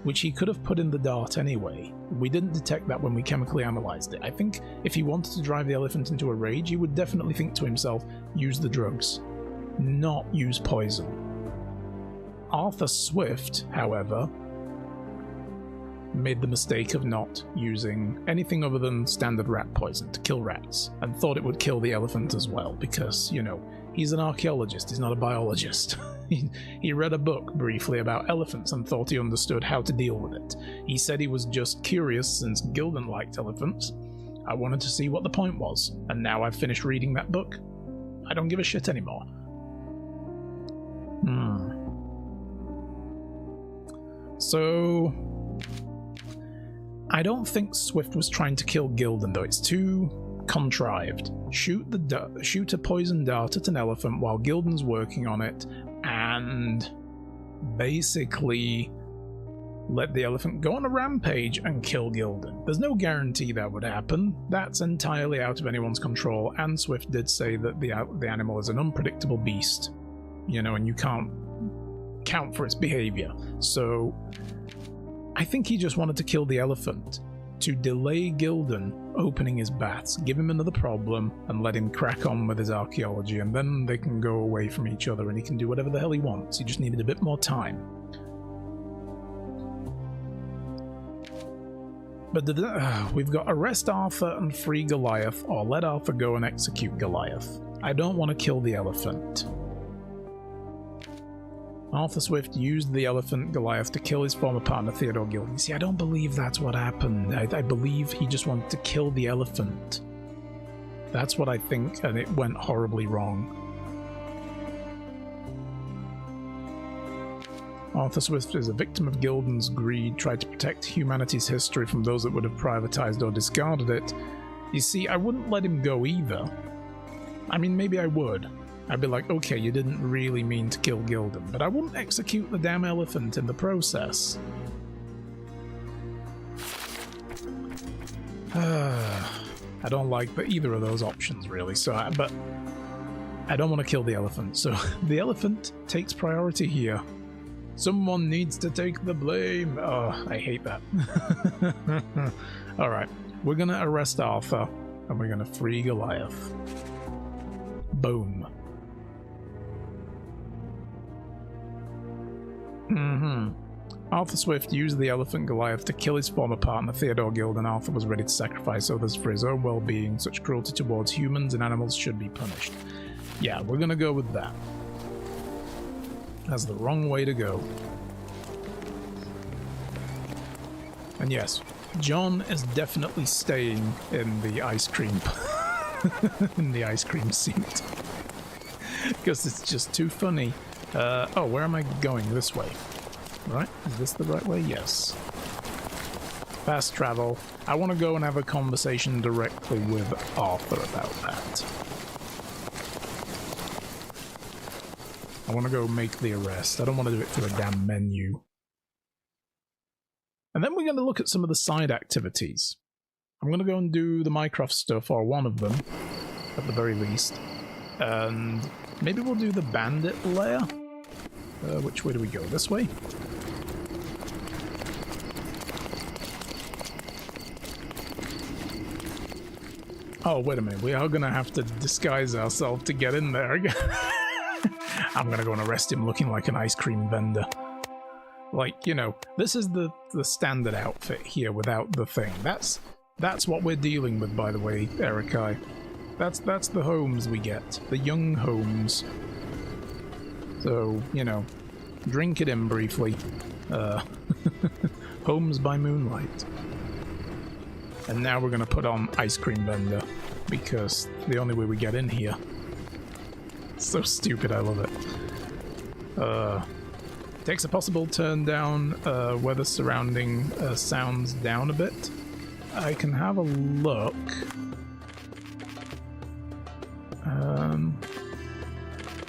which he could have put in the dart anyway. We didn't detect that when we chemically analysed it. I think if he wanted to drive the elephant into a rage, he would definitely think to himself, use the drugs, not use poison. Arthur Swift, however, made the mistake of not using anything other than standard rat poison to kill rats, and thought it would kill the elephant as well, because, you know, he's an archaeologist, he's not a biologist. He read a book briefly about elephants and thought he understood how to deal with it. He said he was just curious since Gildan liked elephants. I wanted to see what the point was, and now I've finished reading that book. I don't give a shit anymore. So I don't think Swift was trying to kill Gildan, though. It's too contrived. Shoot a poison dart at an elephant while Gildan's working on it, and basically let the elephant go on a rampage and kill Gildan. There's no guarantee that would happen. That's entirely out of anyone's control, and Swift did say that the animal is an unpredictable beast, you know, and you can't count for its behavior. So I think he just wanted to kill the elephant to delay Gildan opening his baths, give him another problem, and let him crack on with his archaeology, and then they can go away from each other and he can do whatever the hell he wants. He just needed a bit more time. But we've got arrest Arthur and free Goliath, or let Arthur go and execute Goliath. I don't want to kill the elephant. Arthur Swift used the elephant Goliath to kill his former partner Theodore Gildan. You see, I don't believe that's what happened. I believe he just wanted to kill the elephant. That's what I think, and it went horribly wrong. Arthur Swift is a victim of Gildan's greed, tried to protect humanity's history from those that would have privatized or discarded it. You see, I wouldn't let him go either. I mean, maybe I would. I'd be like, okay, you didn't really mean to kill Gildan, but I wouldn't execute the damn elephant in the process. I don't like either of those options, really, but I don't want to kill the elephant, so the elephant takes priority here. Someone needs to take the blame. Oh, I hate that. Alright, we're gonna arrest Arthur, and we're gonna free Goliath. Boom. Arthur Swift used the elephant Goliath to kill his former partner Theodore Gildan. Arthur was ready to sacrifice others for his own well-being. Such cruelty towards humans and animals should be punished. Yeah, we're gonna go with that. That's the wrong way to go. And yes, John is definitely staying in the ice cream in the ice cream seat. Because it's just too funny. Oh, where am I going? This way. Right? Is this the right way? Yes. Fast travel. I want to go and have a conversation directly with Arthur about that. I want to go make the arrest. I don't want to do it through a damn menu. And then we're going to look at some of the side activities. I'm going to go and do the Mycroft stuff, or one of them, at the very least. And maybe we'll do the bandit lair? Which way do we go? This way? Oh, wait a minute. We are going to have to disguise ourselves to get in there again. I'm going to go and arrest him looking like an ice cream vendor. Like, you know, this is the standard outfit here without the thing. That's what we're dealing with, by the way, Erikai. That's the Holmes we get. The young Holmes. So, you know, drink it in briefly. Holmes by moonlight. And now we're going to put on ice cream vendor, because the only way we get in here. It's so stupid, I love it. Takes a possible turn down weather surrounding sounds down a bit. I can have a look.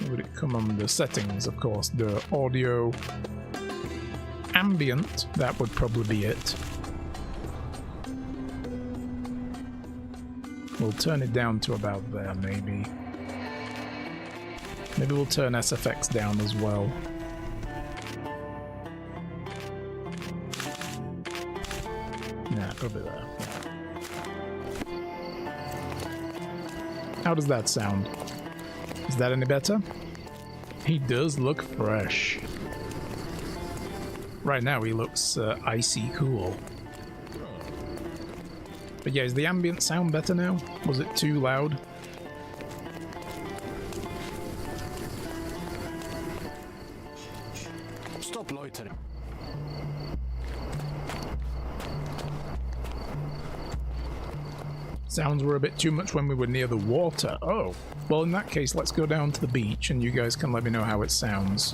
Would it come under settings? Of course, the audio ambient, that would probably be it. We'll turn it down to about there, maybe. Maybe we'll turn SFX down as well. Nah, probably there. How does that sound? Is that any better? He does look fresh. Right now he looks icy cool. But yeah, is the ambient sound better now? Was it too loud? Stop loitering. Sounds were a bit too much when we were near the water. Oh, well in that case let's go down to the beach and you guys can let me know how it sounds.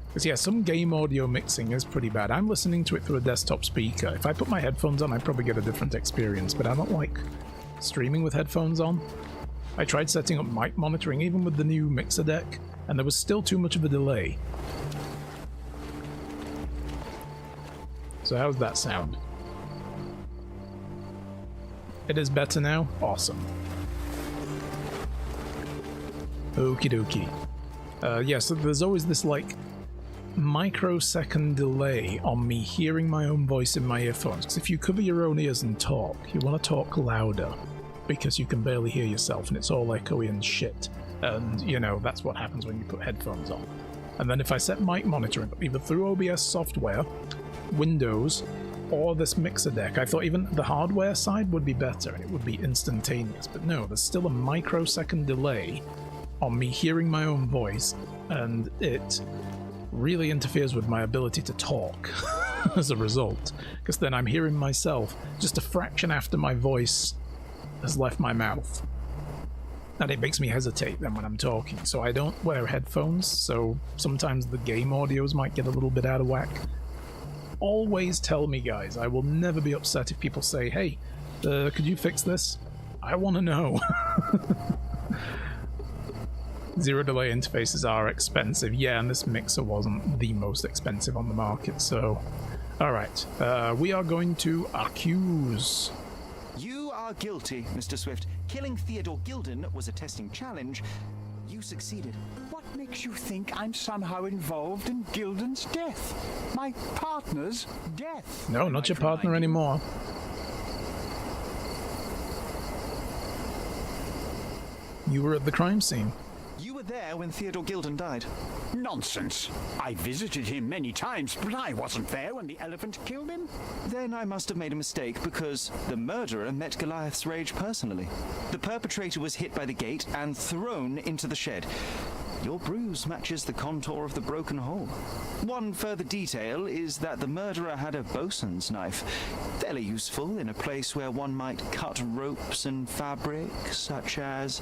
Because yeah, some game audio mixing is pretty bad. I'm listening to it through a desktop speaker. If I put my headphones on, I'd probably get a different experience, but I don't like streaming with headphones on. I tried setting up mic monitoring even with the new mixer deck, and there was still too much of a delay. So how's that sound? It is better now? Awesome. Okie dokie. Yeah, so there's always this like microsecond delay on me hearing my own voice in my earphones, because if you cover your own ears and talk, you want to talk louder because you can barely hear yourself and it's all echoey and shit, and you know that's what happens when you put headphones on. And then if I set mic monitoring either through OBS software, Windows, or this mixer deck, I thought even the hardware side would be better and it would be instantaneous, but no, there's still a microsecond delay on me hearing my own voice, and it really interferes with my ability to talk as a result, because then I'm hearing myself just a fraction after my voice has left my mouth, and it makes me hesitate then when I'm talking. So I don't wear headphones, so sometimes the game audios might get a little bit out of whack. Always tell me, guys. I will never be upset if people say, hey, could you fix this? I want to know. Zero delay interfaces are expensive. Yeah, and this mixer wasn't the most expensive on the market, so... Alright, we are going to accuse. You are guilty, Mr. Swift. Killing Theodore Gilden was a testing challenge. You succeeded. What makes you think I'm somehow involved in Gilden's death? My partner's death? No, not your partner anymore. You were at the crime scene. You were there when Theodore Gilden died. Nonsense. I visited him many times, but I wasn't there when the elephant killed him. Then I must have made a mistake, because the murderer met Goliath's rage personally. The perpetrator was hit by the gate and thrown into the shed. Your bruise matches the contour of the broken hole. One further detail is that the murderer had a bosun's knife, fairly useful in a place where one might cut ropes and fabric, such as,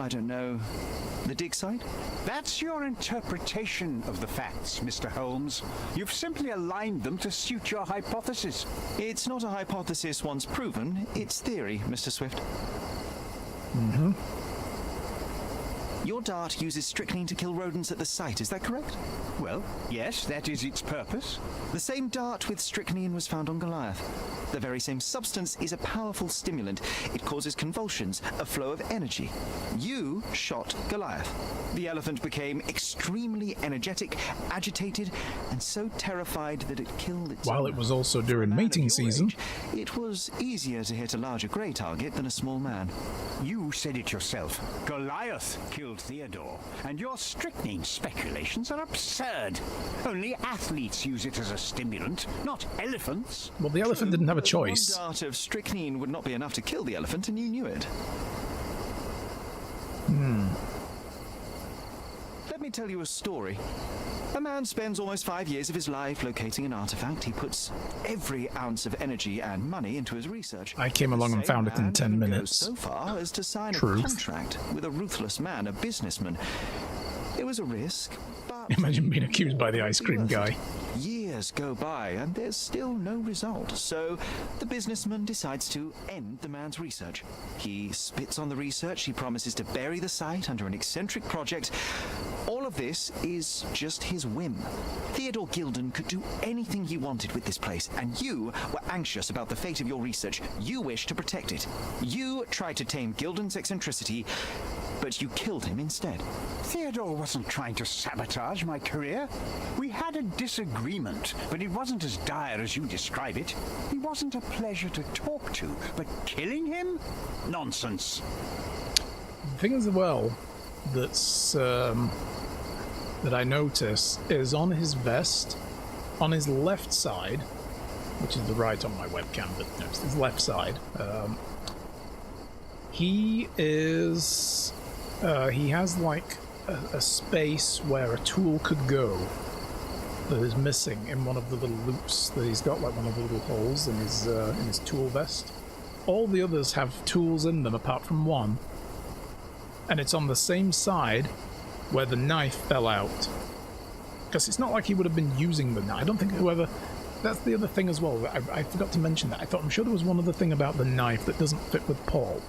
I don't know, the dig site? That's your interpretation of the facts, Mr. Holmes. You've simply aligned them to suit your hypothesis. It's not a hypothesis once proven, it's theory, Mr. Swift. Mm-hmm. Your dart uses strychnine to kill rodents at the site, is that correct? Well, yes, that is its purpose. The same dart with strychnine was found on Goliath. The very same substance is a powerful stimulant. It causes convulsions, a flow of energy. You shot Goliath. The elephant became extremely energetic, agitated, and so terrified that it killed its While owner. it was also during mating season. It was easier to hit a larger grey target than a small man. You said it yourself. Goliath killed Theodore, and your strychnine speculations are absurd. Only athletes use it as a stimulant, not elephants. Well, the elephant didn't have a choice. One dart of strychnine would not be enough to kill the elephant, and you knew it. Let me tell you a story. A man spends almost 5 years of his life locating an artifact. He puts every ounce of energy and money into his research. I came along and found it in 10 minutes. So far as to sign Truth. a contract with a ruthless man, a businessman. It was a risk, but Imagine being accused by the ice cream guy. Years go by and there's still no result, so the businessman decides to end the man's research. He spits on the research, he promises to bury the site under an eccentric project. All of this is just his whim. Theodore Gilden could do anything he wanted with this place, and you were anxious about the fate of your research. You wished to protect it. You tried to tame Gilden's eccentricity, but you killed him instead. Theodore wasn't trying to sabotage my career. We had a disagreement, but it wasn't as dire as you describe it. He wasn't a pleasure to talk to, but killing him? Nonsense. The thing as well that's that I notice is on his vest, on his left side, which is the right on my webcam, but no, it's his left side. He has like a space where a tool could go that is missing in one of the little loops that he's got, like one of the little holes in his tool vest. All the others have tools in them apart from one, and it's on the same side where the knife fell out. Because it's not like he would have been using the knife. I don't think whoever... That's the other thing as well. I forgot to mention that. I'm sure there was one other thing about the knife that doesn't fit with Paul.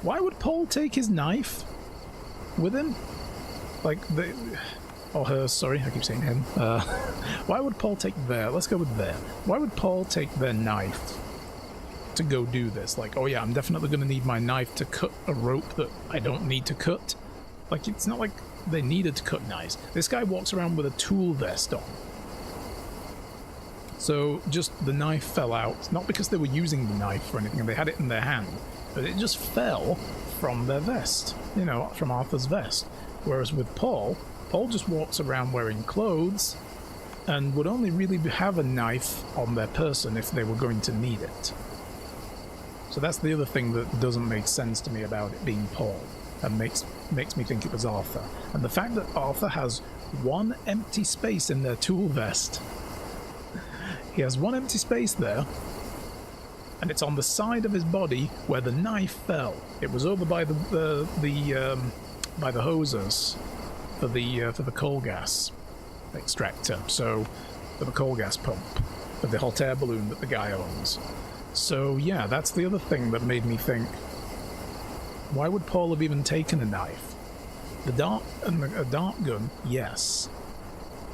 Why would Paul take his knife with him? Like, or her, sorry, I keep saying him. Why would Paul take their... Let's go with their. Why would Paul take their knife to go do this? Like, oh yeah, I'm definitely going to need my knife to cut a rope that I don't need to cut. Like, it's not like they needed to cut knives. This guy walks around with a tool vest on. So, just the knife fell out. Not because they were using the knife or anything, they had it in their hand. But it just fell from their vest. You know, from Arthur's vest. Whereas with Paul just walks around wearing clothes and would only really have a knife on their person if they were going to need it. So that's the other thing that doesn't make sense to me about it being Paul. And makes me think it was Arthur. And the fact that Arthur has one empty space in their tool vest. He has one empty space there, and it's on the side of his body where the knife fell. It was over by the hoses for the coal gas extractor. So for the coal gas pump, for the hot air balloon that the guy owns. So yeah, that's the other thing that made me think, why would Paul have even taken a knife? A dart gun, yes.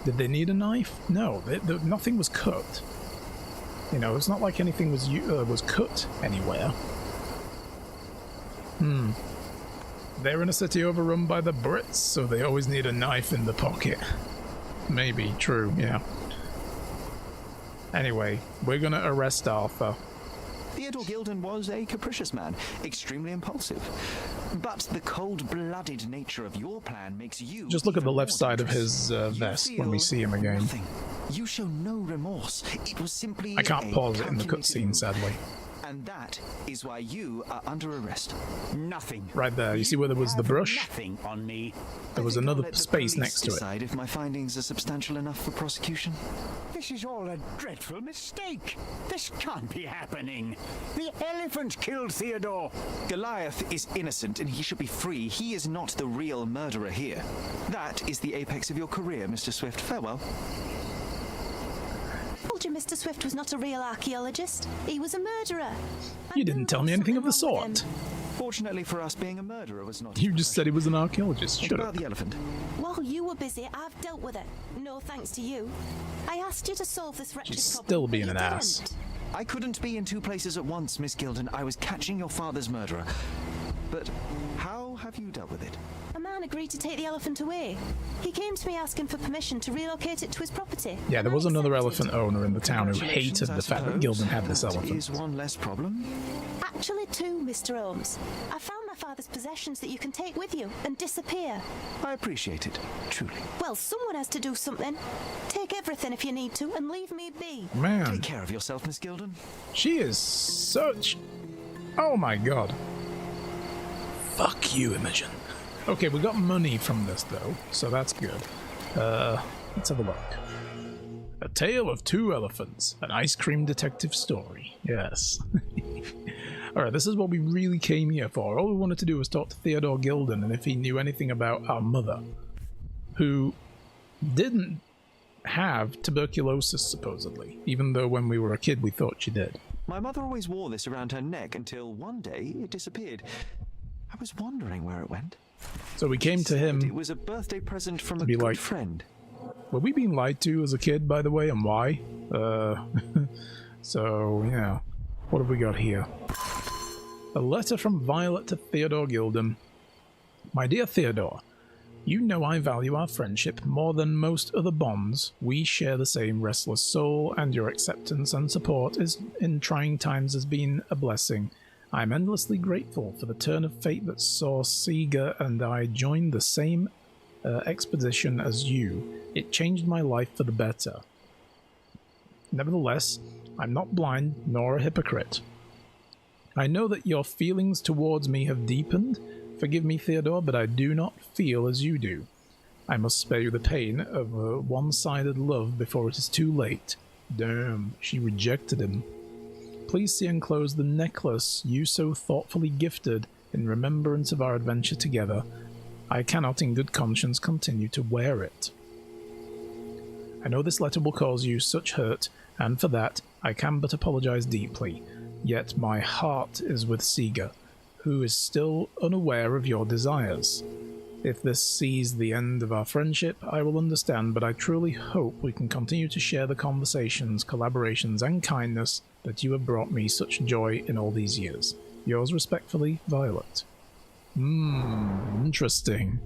Did they need a knife? No, nothing was cut. You know, it's not like anything was cut anywhere. They're in a city overrun by the Brits, so they always need a knife in the pocket. Maybe, true, yeah. Anyway, we're gonna arrest Arthur. Theodore Gilden was a capricious man, extremely impulsive. But the cold-blooded nature of your plan makes you... Just look at the left side of his vest when we see him again. Nothing. You show no remorse. It was simply I can't pause it in the cutscene, sadly. And that is why you are under arrest. Nothing. Right there, you see where there was the brush? Nothing on me. There was another space next to it. Decide if my findings are substantial enough for prosecution. This is all a dreadful mistake. This can't be happening. The elephant killed Theodore. Goliath is innocent and he should be free. He is not the real murderer here. That is the apex of your career, Mr. Swift. Farewell. I told you Mr. Swift was not a real archaeologist. He was a murderer. You didn't tell me anything of the sort. Fortunately for us, being a murderer was not... You just said he was an archaeologist. What Shut about up. the elephant? While you were busy, I've dealt with it. No thanks to you. I asked you to solve this wretched She's problem, still but being you an ass. didn't. I couldn't be in two places at once, Miss Gilden. I was catching your father's murderer. But how have you dealt with it? A man agreed to take the elephant away. He came to me asking for permission to relocate it to his property. Yeah, there was I another accepted. elephant owner in the town who hated Congratulations, the I fact that suppose. Gilden had this That elephant. is one less problem. Actually, two, Mr. Holmes. I found my father's possessions that you can take with you and disappear. I appreciate it, truly. Well, someone has to do something. Take everything if you need to and leave me be. Man, Take care of yourself, Miss Gilden. she is such... Oh my god. Fuck you, Imogen. Okay, we got money from this though, so that's good. Let's have a look. A Tale of Two Elephants, an ice cream detective story. Yes. Alright, this is what we really came here for. All we wanted to do was talk to Theodore Gilden and if he knew anything about our mother, who didn't have tuberculosis, supposedly, even though when we were a kid we thought she did. My mother always wore this around her neck until one day it disappeared. I was wondering where it went. So we came to him. It was a birthday present from a be good like, friend. Were we being lied to as a kid, by the way, and why? So, yeah. What have we got here? A letter from Violet to Theodore Gilden. My dear Theodore, you know I value our friendship more than most other bonds. We share the same restless soul, and your acceptance and support in trying times has been a blessing. I am endlessly grateful for the turn of fate that saw Seeger and I join the same expedition as you. It changed my life for the better. Nevertheless, I'm not blind nor a hypocrite. I know that your feelings towards me have deepened. Forgive me, Theodore, but I do not feel as you do. I must spare you the pain of a one-sided love before it is too late. Damn, she rejected him. Please see enclosed the necklace you so thoughtfully gifted in remembrance of our adventure together. I cannot in good conscience continue to wear it. I know this letter will cause you such hurt, and for that I can but apologize deeply. Yet my heart is with Seeger, who is still unaware of your desires. If this sees the end of our friendship, I will understand, but I truly hope we can continue to share the conversations, collaborations, and kindness that you have brought me such joy in all these years. Yours respectfully, Violet. Interesting.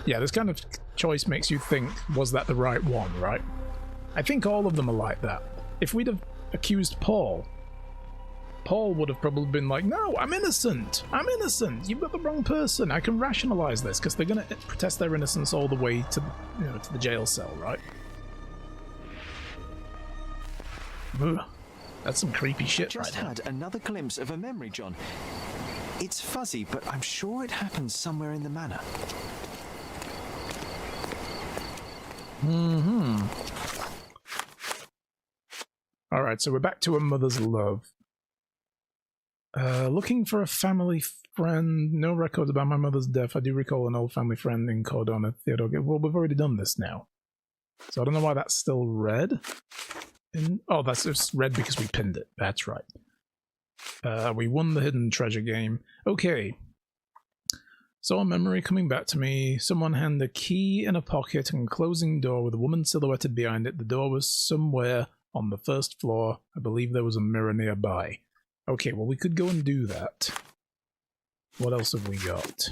Yeah, this kind of choice makes you think, was that the right one, right? I think all of them are like that. If we'd have accused Paul, Paul would have probably been like, no, I'm innocent. I'm innocent. You've got the wrong person. I can rationalize this, because they're going to protest their innocence all the way to, to the jail cell, right? Ugh, that's some creepy shit right there. Just had another glimpse of a memory, John. It's fuzzy, but I'm sure it happens somewhere in the manor. Alright, so we're back to a mother's love. Looking for a family friend. No records about my mother's death. I do recall an old family friend in Cordona, Theodore. Well, we've already done this now. So I don't know why that's still red. Oh, that's just red because we pinned it. That's right. We won the hidden treasure game. Okay. Saw a memory coming back to me. Someone handed a key in a pocket and closing door with a woman silhouetted behind it. The door was somewhere on the first floor. I believe there was a mirror nearby. Okay, well, we could go and do that. What else have we got?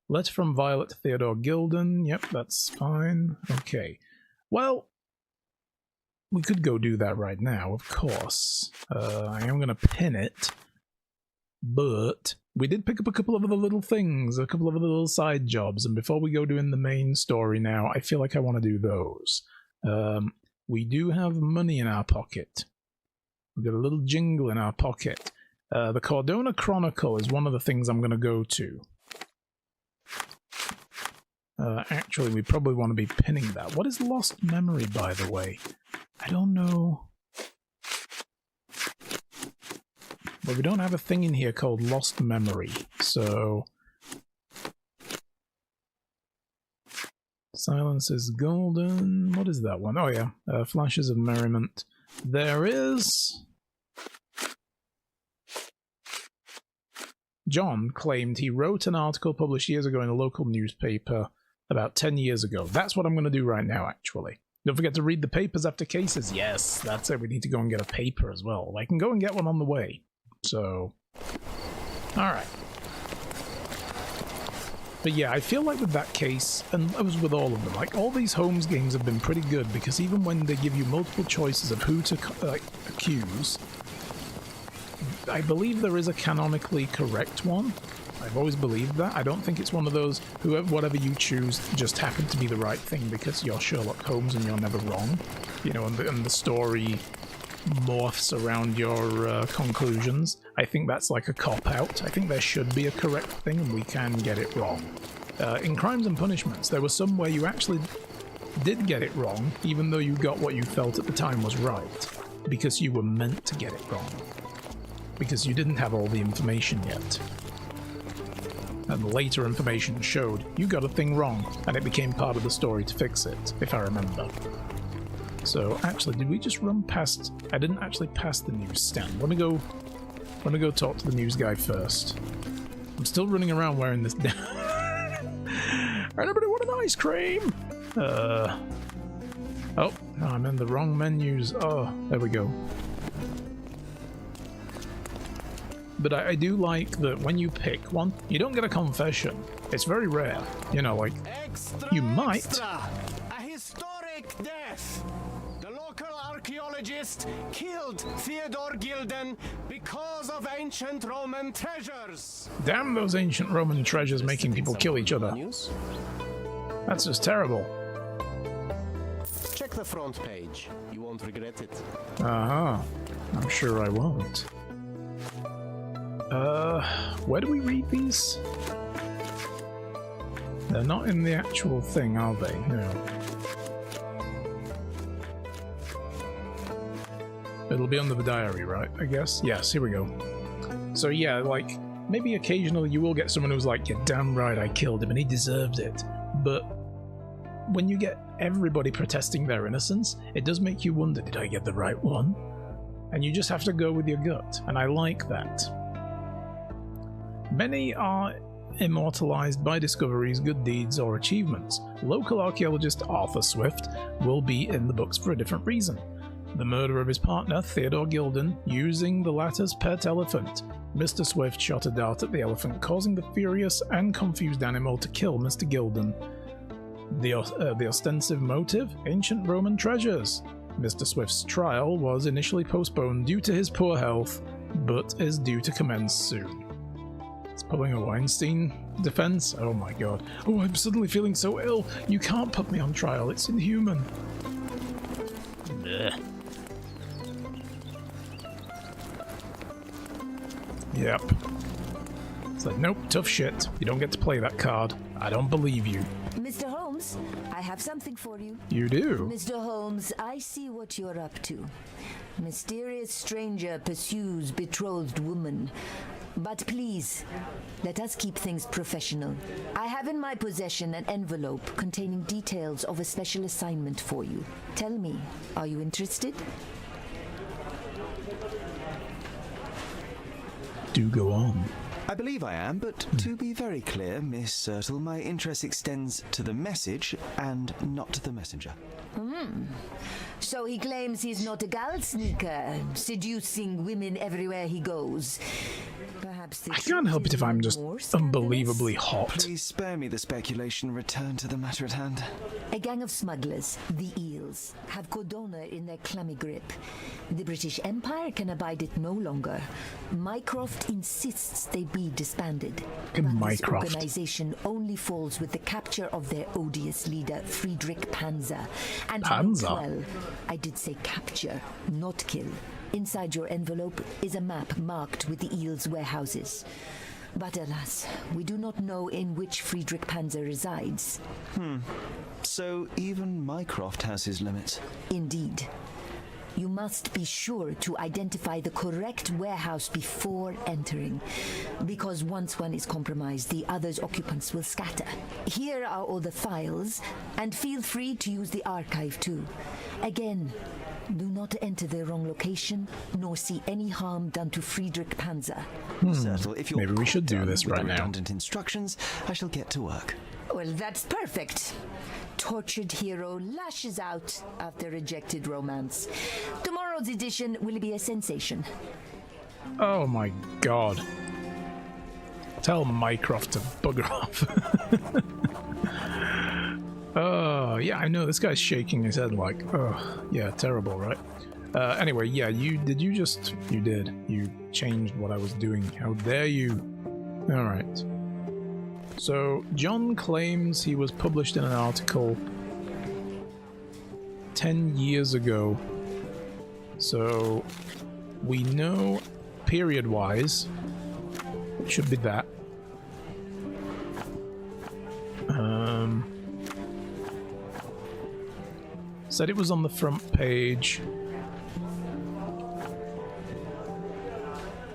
Letter from Violet to Theodore Gilden. Yep, that's fine. Okay. Well, we could go do that right now, of course. I am going to pin it. But we did pick up a couple of other little things, a couple of other little side jobs, and before we go doing the main story now, I feel like I want to do those. We do have money in our pocket. We've got a little jingle in our pocket. The Cordona Chronicle is one of the things I'm going to go to. Actually, we probably want to be pinning that. What is Lost Memory, by the way? I don't know. But we don't have a thing in here called Lost Memory, so... Silence is golden. What is that one? Oh yeah, Flashes of Merriment. There is... John claimed he wrote an article published years ago in a local newspaper about 10 years ago. That's what I'm going to do right now, actually. Don't forget to read the papers after cases. Yes, that's it. We need to go and get a paper as well. I can go and get one on the way. So, alright. But yeah, I feel like with that case, and I was with all of them, like all these Holmes games have been pretty good because even when they give you multiple choices of who to accuse, I believe there is a canonically correct one. I've always believed that. I don't think it's one of those, whatever you choose just happened to be the right thing because you're Sherlock Holmes and you're never wrong. You know, and the story morphs around your conclusions. I think that's like a cop-out. I think there should be a correct thing and we can get it wrong. In Crimes and Punishments, there was some where you actually did get it wrong, even though you got what you felt at the time was right, because you were meant to get it wrong. Because you didn't have all the information yet. and later information showed you got a thing wrong, and it became part of the story to fix it, if I remember. So, actually, did we just run past... I didn't actually pass the newsstand. Let me go talk to the news guy first. I'm still running around wearing this... Anybody want an ice cream? Oh, I'm in the wrong menus. Oh, there we go. But I do like that when you pick one, you don't get a confession. It's very rare. You know, like, you might. Extra! A historic death! The local archaeologist killed Theodore Gilden because of ancient Roman treasures! Damn those ancient Roman treasures making people kill each other. News? That's just terrible. Check the front page. You won't regret it. Uh-huh. I'm sure I won't. Where do we read these? They're not in the actual thing, are they? No. It'll be under the diary, right? I guess? Yes, here we go. So yeah, like, maybe occasionally you will get someone who's like, you're damn right I killed him and he deserved it. But when you get everybody protesting their innocence, it does make you wonder, did I get the right one? And you just have to go with your gut, and I like that. Many are immortalized by discoveries, good deeds, or achievements. Local archaeologist Arthur Swift will be in the books for a different reason. The murder of his partner, Theodore Gilden, using the latter's pet elephant. Mr. Swift shot a dart at the elephant, causing the furious and confused animal to kill Mr. Gilden. The ostensive motive? Ancient Roman treasures. Mr. Swift's trial was initially postponed due to his poor health, but is due to commence soon. It's pulling a Weinstein defense? Oh my god. Oh, I'm suddenly feeling so ill. You can't put me on trial. It's inhuman. Blech. Yep. It's like, nope, tough shit. You don't get to play that card. I don't believe you. Mr. Holmes, I have something for you. You do? Mr. Holmes, I see what you're up to. Mysterious stranger pursues betrothed woman. But please, let us keep things professional. I have in my possession an envelope containing details of a special assignment for you. Tell me, are you interested? Do go on. I believe I am, but to be very clear, Miss Sertle, my interest extends to the message and not to the messenger. So he claims he's not a gal sneaker, seducing women everywhere he goes. Perhaps the I can't help it if I'm just unbelievably hot. Please spare me the speculation. Return to the matter at hand. A gang of smugglers, the Eels, have Codona in their clammy grip. The British Empire can abide it no longer. Mycroft insists they be disbanded. But this organization only falls with the capture of their odious leader, Friedrich Panzer. And Panzer? well, I did say capture, not kill. Inside your envelope is a map marked with the Eels' warehouses. But alas, we do not know in which Friedrich Panzer resides. So even Mycroft has his limits. Indeed. You must be sure to identify the correct warehouse before entering, because once one is compromised, the other's occupants will scatter. Here are all the files, and feel free to use the archive too. Again, do not enter the wrong location, nor see any harm done to Friedrich Panzer. Sertle, if you're Maybe we should do done this with right the now. redundant instructions, I shall get to work. Well, that's perfect. Tortured hero lashes out after rejected romance. Tomorrow's edition will be a sensation. Oh my god. Tell Mycroft to bugger off. Oh, yeah, I know, this guy's shaking his head like, oh, yeah, terrible, right? Anyway, yeah, you did. You changed what I was doing. How dare you? Alright. So, John claims he was published in an article 10 years ago. So, we know, period-wise, it should be that. Said it was on the front page.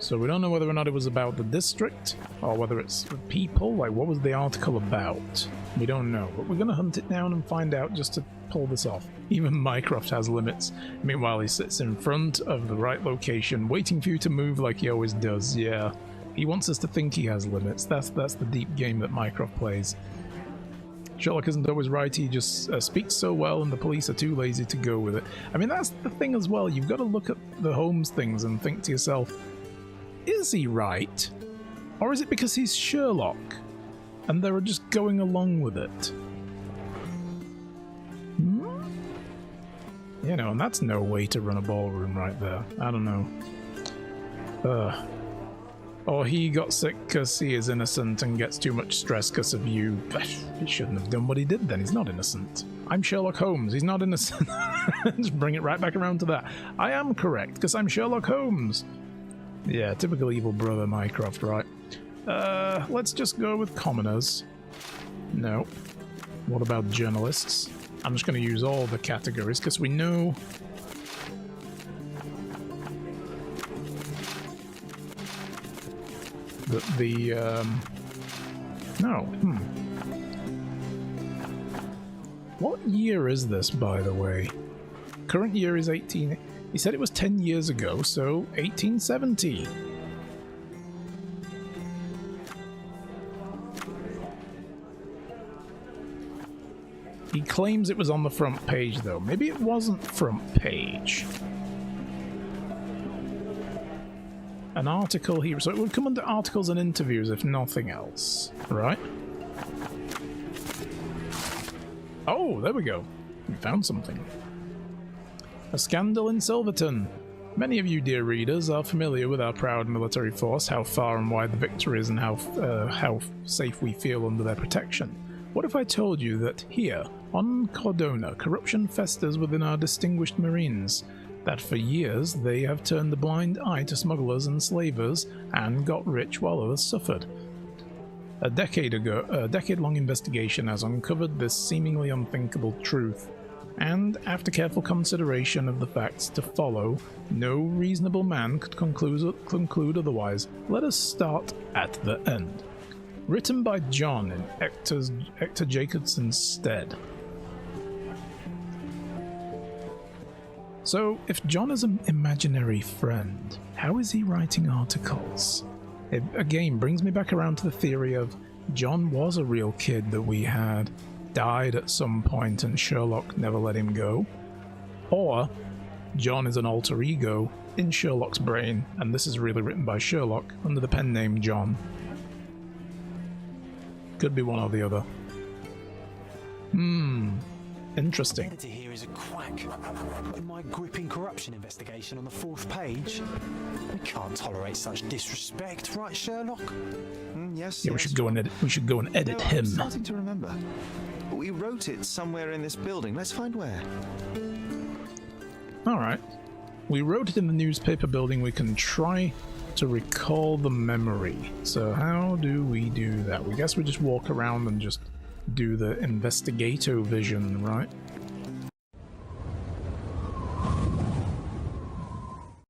So we don't know whether or not it was about the district, or whether it's the people. Like, what was the article about? We don't know, but we're going to hunt it down and find out just to pull this off. Even Mycroft has limits. Meanwhile, he sits in front of the right location, waiting for you to move like he always does. Yeah, he wants us to think he has limits. That's the deep game that Mycroft plays. Sherlock isn't always right, he just speaks so well and the police are too lazy to go with it. I mean, that's the thing as well, you've got to look at the Holmes things and think to yourself, is he right? Or is it because he's Sherlock and they're just going along with it? You know, and that's no way to run a ballroom right there. I don't know. Or he got sick because he is innocent and gets too much stress because of you. He shouldn't have done what he did then. He's not innocent. I'm Sherlock Holmes. He's not innocent. Just bring it right back around to that. I am correct because I'm Sherlock Holmes. Yeah, typical evil brother Mycroft, right? Let's just go with commoners. No. What about journalists? I'm just going to use all the categories because we know... that the, no, What year is this, by the way? Current year is 18... He said it was 10 years ago, so 1870. He claims it was on the front page, though. Maybe it wasn't front page. An article here, so it would come under articles and interviews if nothing else, right? Oh, there we go. We found something. A scandal in Silverton. Many of you, dear readers, are familiar with our proud military force, how far and wide the victories, and how safe we feel under their protection. What if I told you that here, on Cordona, corruption festers within our distinguished Marines? That for years they have turned a blind eye to smugglers and slavers and got rich while others suffered. A decade-long investigation has uncovered this seemingly unthinkable truth, and after careful consideration of the facts to follow, no reasonable man could conclude otherwise. Let us start at the end. Written by John in Hector Jacobson's stead. So, if John is an imaginary friend, how is he writing articles? It again brings me back around to the theory of John was a real kid that we had, died at some point and Sherlock never let him go. Or John is an alter ego in Sherlock's brain, and this is really written by Sherlock under the pen name John. Could be one or the other. Interesting. The editor here is a quack. In my gripping corruption investigation on the 4th page. We can't tolerate such disrespect, right, Sherlock? Yes. Yeah, we should go and edit. We should go and edit him. I'm starting to remember. We wrote it somewhere in this building. Let's find where. All right. We wrote it in the newspaper building. We can try to recall the memory. So how do we do that? We guess we just walk around and just do the investigato vision, right?